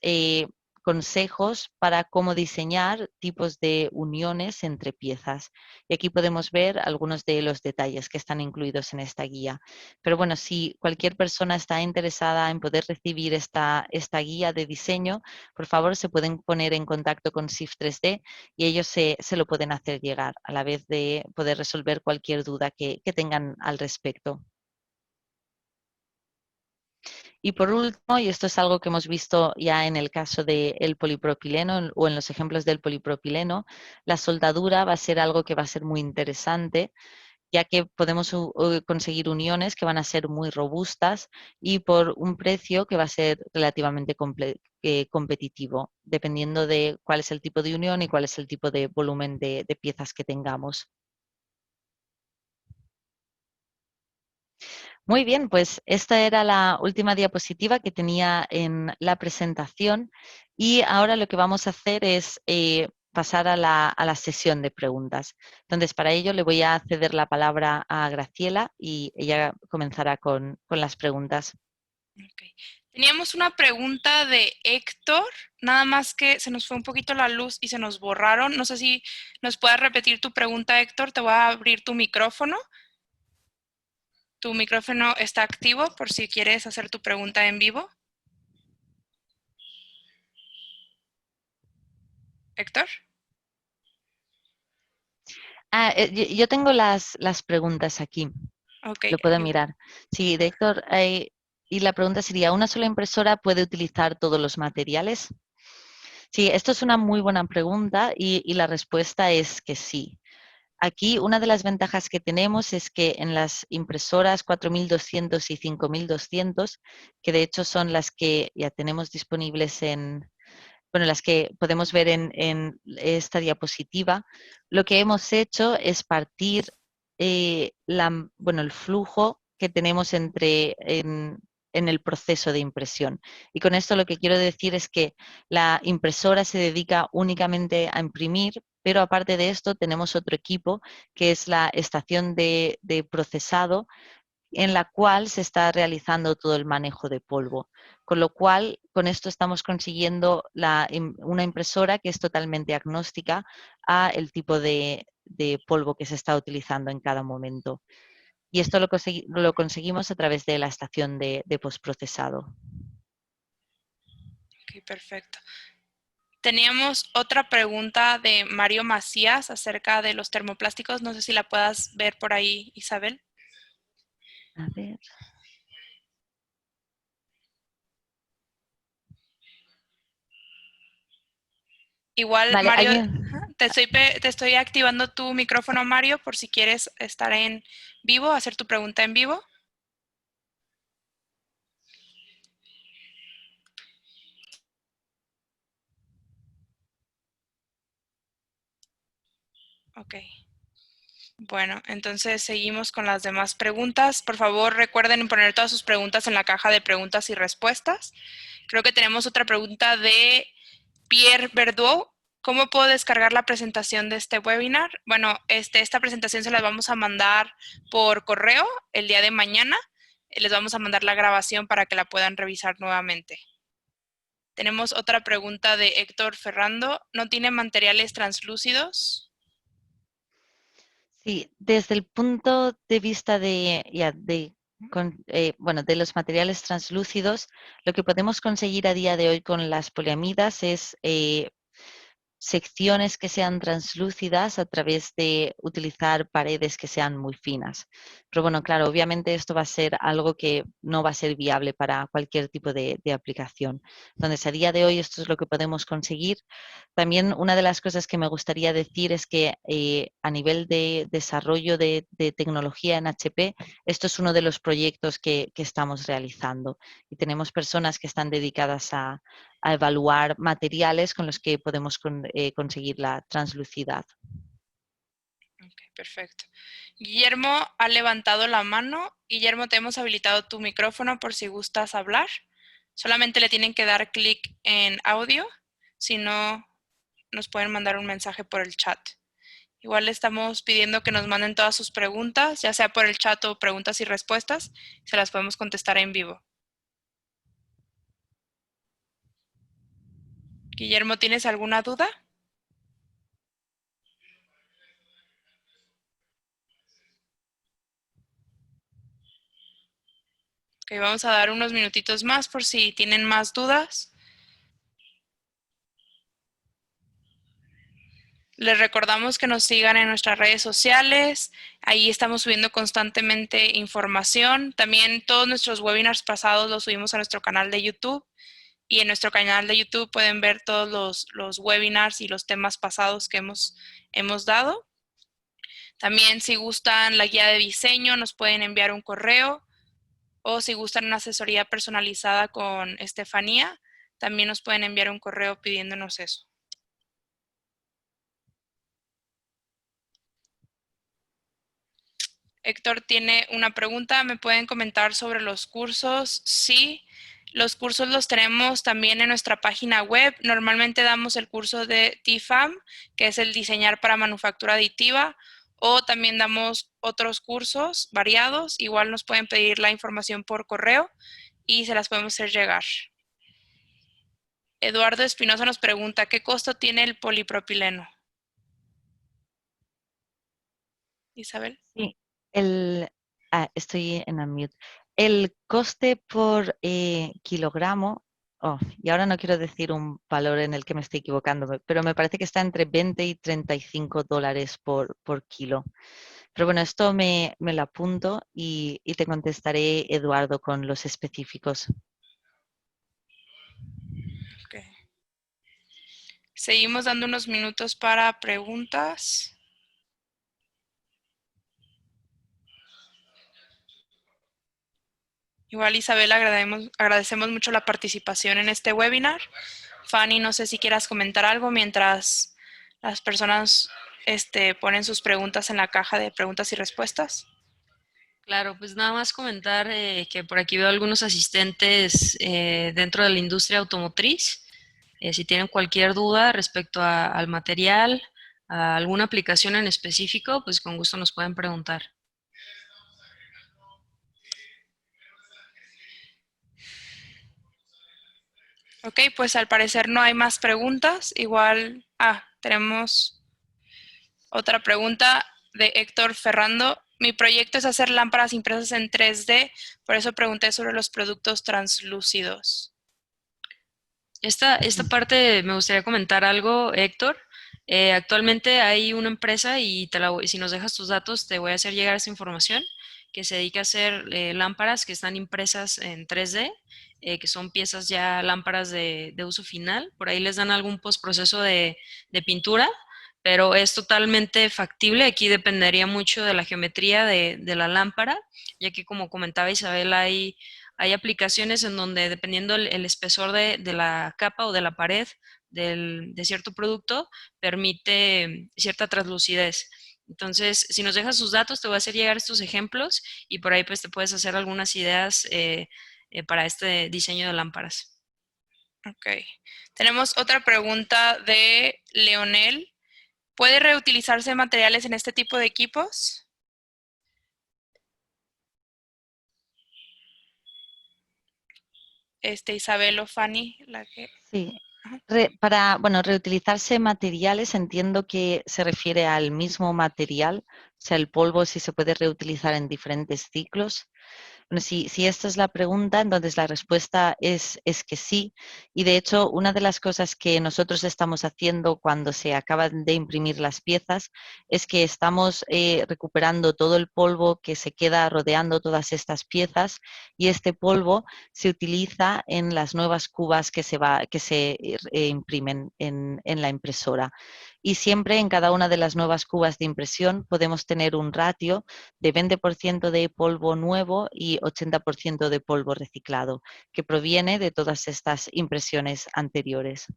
consejos para cómo diseñar tipos de uniones entre piezas. Y aquí podemos ver algunos de los detalles que están incluidos en esta guía. Pero bueno, si cualquier persona está interesada en poder recibir esta guía de diseño, por favor se pueden poner en contacto con SIF 3D y ellos se lo pueden hacer llegar a la vez de poder resolver cualquier duda que tengan al respecto. Y por último, y esto es algo que hemos visto ya en el caso del polipropileno o en los ejemplos del polipropileno, la soldadura va a ser algo que va a ser muy interesante, ya que podemos conseguir uniones que van a ser muy robustas y por un precio que va a ser relativamente competitivo, dependiendo de cuál es el tipo de unión y cuál es el tipo de volumen de piezas que tengamos. Muy bien, pues esta era la última diapositiva que tenía en la presentación y ahora lo que vamos a hacer es pasar a la sesión de preguntas. Entonces, para ello le voy a ceder la palabra a Graciela y ella comenzará con las preguntas. Okay. Teníamos una pregunta de Héctor, nada más que se nos fue un poquito la luz y se nos borraron. No sé si nos puedes repetir tu pregunta, Héctor. Te voy a abrir tu micrófono. Tu micrófono está activo por si quieres hacer tu pregunta en vivo. Héctor. Yo tengo las preguntas aquí. Okay. Lo puedo mirar. Sí, de Héctor, y la pregunta sería, ¿una sola impresora puede utilizar todos los materiales? Sí, esto es una muy buena pregunta y la respuesta es que sí. Aquí una de las ventajas que tenemos es que en las impresoras 4200 y 5200, que de hecho son las que ya tenemos disponibles las que podemos ver en esta diapositiva, lo que hemos hecho es partir el flujo que tenemos en el proceso de impresión. Y con esto lo que quiero decir es que la impresora se dedica únicamente a imprimir, pero aparte de esto tenemos otro equipo que es la estación de procesado, en la cual se está realizando todo el manejo de polvo. Con lo cual, con esto estamos consiguiendo una impresora que es totalmente agnóstica a el tipo de polvo que se está utilizando en cada momento. Y esto lo conseguimos a través de la estación de postprocesado. Ok, perfecto. Teníamos otra pregunta de Mario Macías acerca de los termoplásticos. No sé si la puedas ver por ahí, Isabel. A ver. Igual, Vale, Mario, te estoy activando tu micrófono, Mario, por si quieres estar en vivo, hacer tu pregunta en vivo. Ok. Bueno, entonces seguimos con las demás preguntas. Por favor, recuerden poner todas sus preguntas en la caja de preguntas y respuestas. Creo que tenemos otra pregunta de Pierre Verduo. ¿Cómo puedo descargar la presentación de este webinar? Bueno, esta presentación se la vamos a mandar por correo el día de mañana. Les vamos a mandar la grabación para que la puedan revisar nuevamente. Tenemos otra pregunta de Héctor Ferrando. ¿No tiene materiales translúcidos? Sí, desde el punto de vista bueno, de los materiales translúcidos, lo que podemos conseguir a día de hoy con las poliamidas es secciones que sean translúcidas a través de utilizar paredes que sean muy finas. Pero bueno, claro, obviamente esto va a ser algo que no va a ser viable para cualquier tipo de aplicación. Entonces, a día de hoy esto es lo que podemos conseguir. También una de las cosas que me gustaría decir es que a nivel de desarrollo de tecnología en HP, esto es uno de los proyectos que estamos realizando y tenemos personas que están dedicadas a evaluar materiales con los que podemos conseguir la translucidad. Ok, perfecto. Guillermo ha levantado la mano. Guillermo, te hemos habilitado tu micrófono por si gustas hablar. Solamente le tienen que dar clic en audio. Si no, nos pueden mandar un mensaje por el chat. Igual le estamos pidiendo que nos manden todas sus preguntas, ya sea por el chat o preguntas y respuestas. Se las podemos contestar en vivo. Guillermo, ¿tienes alguna duda? Ok, vamos a dar unos minutitos más por si tienen más dudas. Les recordamos que nos sigan en nuestras redes sociales. Ahí estamos subiendo constantemente información. También todos nuestros webinars pasados los subimos a nuestro canal de YouTube. Y en nuestro canal de YouTube pueden ver todos los webinars y los temas pasados que hemos dado. También si gustan la guía de diseño, nos pueden enviar un correo. O si gustan una asesoría personalizada con Estefanía, también nos pueden enviar un correo pidiéndonos eso. Héctor tiene una pregunta. ¿Me pueden comentar sobre los cursos? Sí, los cursos los tenemos también en nuestra página web. Normalmente damos el curso de TFAM, que es el diseñar para manufactura aditiva, o también damos otros cursos variados. Igual nos pueden pedir la información por correo y se las podemos hacer llegar. Eduardo Espinosa nos pregunta, ¿qué costo tiene el polipropileno? Isabel. Sí, estoy en unmute. El coste por kilogramo, y ahora no quiero decir un valor en el que me estoy equivocando, pero me parece que está entre 20 y $35 por kilo. Pero bueno, esto me lo apunto y te contestaré, Eduardo, con los específicos. Okay. Seguimos dando unos minutos para preguntas. Igual, Isabel, agradecemos mucho la participación en este webinar. Fanny, no sé si quieras comentar algo mientras las personas ponen sus preguntas en la caja de preguntas y respuestas. Claro, pues nada más comentar que por aquí veo algunos asistentes dentro de la industria automotriz. Si tienen cualquier duda respecto al material, a alguna aplicación en específico, pues con gusto nos pueden preguntar. Ok, pues al parecer no hay más preguntas. Igual, tenemos otra pregunta de Héctor Ferrando. Mi proyecto es hacer lámparas impresas en 3D, por eso pregunté sobre los productos translúcidos. Esta parte me gustaría comentar algo, Héctor. Actualmente hay una empresa y si nos dejas tus datos te voy a hacer llegar esa información que se dedica a hacer lámparas que están impresas en 3D, que son piezas ya lámparas de uso final. Por ahí les dan algún postproceso de pintura, pero es totalmente factible. Aquí dependería mucho de la geometría de la lámpara, ya que como comentaba Isabel, hay aplicaciones en donde dependiendo el espesor de la capa o de la pared de cierto producto, permite cierta translucidez. Entonces, si nos dejas sus datos, te voy a hacer llegar estos ejemplos y por ahí pues te puedes hacer algunas ideas para este diseño de lámparas. Ok. Tenemos otra pregunta de Leonel. ¿Puede reutilizarse materiales en este tipo de equipos? Isabel o Fanny, la que... Sí. Ajá. Para, bueno, reutilizarse materiales, entiendo que se refiere al mismo material, o sea, el polvo si se puede reutilizar en diferentes ciclos. Bueno, si esta es la pregunta, entonces la respuesta es que sí. Y de hecho, una de las cosas que nosotros estamos haciendo cuando se acaban de imprimir las piezas es que estamos recuperando todo el polvo que se queda rodeando todas estas piezas y este polvo se utiliza en las nuevas cubas que se imprimen en la impresora. Y siempre en cada una de las nuevas cubas de impresión podemos tener un ratio de 20% de polvo nuevo y 80% de polvo reciclado, que proviene de todas estas impresiones anteriores.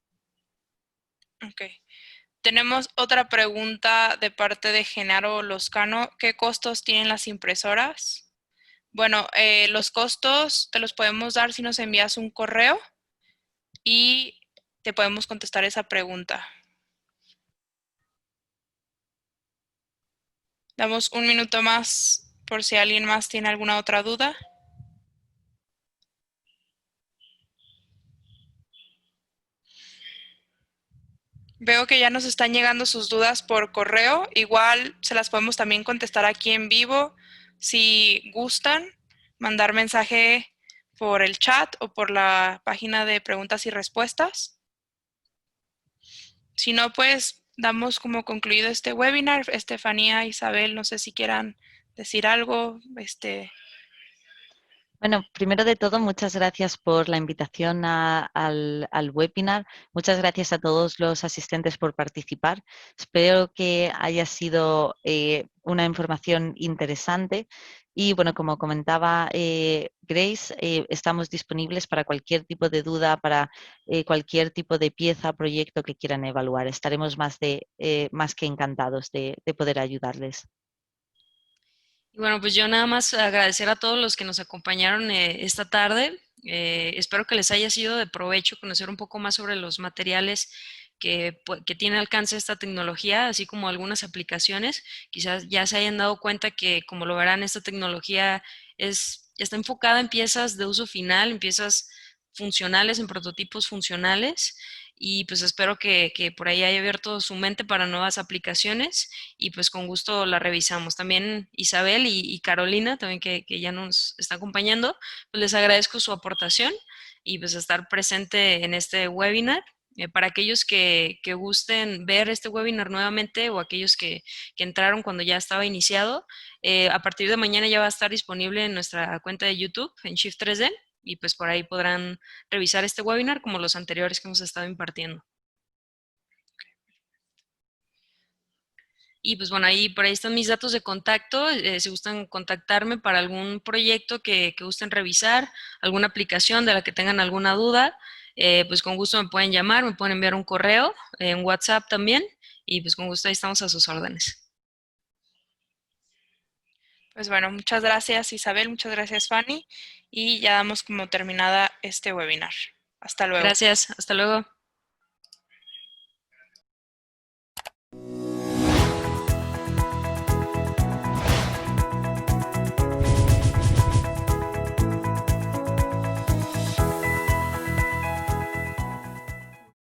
Ok. Tenemos otra pregunta de parte de Genaro Loscano. ¿Qué costos tienen las impresoras? Bueno, los costos te los podemos dar si nos envías un correo y te podemos contestar esa pregunta. Damos un minuto más por si alguien más tiene alguna otra duda. Veo que ya nos están llegando sus dudas por correo. Igual se las podemos también contestar aquí en vivo. Si gustan, mandar mensaje por el chat o por la página de preguntas y respuestas. Si no, pues damos como concluido este webinar. Estefanía, Isabel, no sé si quieran decir algo. Bueno, primero de todo, muchas gracias por la invitación al webinar. Muchas gracias a todos los asistentes por participar. Espero que haya sido una información interesante. Y bueno, como comentaba Grace, estamos disponibles para cualquier tipo de duda, para cualquier tipo de pieza, proyecto que quieran evaluar. Estaremos más que encantados de poder ayudarles. Y bueno, pues yo nada más agradecer a todos los que nos acompañaron esta tarde. Espero que les haya sido de provecho conocer un poco más sobre los materiales que tiene alcance esta tecnología, así como algunas aplicaciones. Quizás ya se hayan dado cuenta que, como lo verán, esta tecnología está enfocada en piezas de uso final, en piezas funcionales, en prototipos funcionales. Y pues espero que por ahí haya abierto su mente para nuevas aplicaciones y pues con gusto la revisamos. También Isabel y Carolina, también que ya nos está acompañando, pues les agradezco su aportación y pues estar presente en este webinar. Para aquellos que gusten ver este webinar nuevamente o aquellos que entraron cuando ya estaba iniciado, a partir de mañana ya va a estar disponible en nuestra cuenta de YouTube, en Shift 3D, y pues por ahí podrán revisar este webinar como los anteriores que hemos estado impartiendo. Y pues bueno, por ahí están mis datos de contacto, si gustan contactarme para algún proyecto que gusten revisar, alguna aplicación de la que tengan alguna duda, pues con gusto me pueden llamar, me pueden enviar un correo, en WhatsApp también, y pues con gusto ahí estamos a sus órdenes. Pues bueno, muchas gracias Isabel, muchas gracias Fanny y ya damos como terminada este webinar. Hasta luego. Gracias, hasta luego.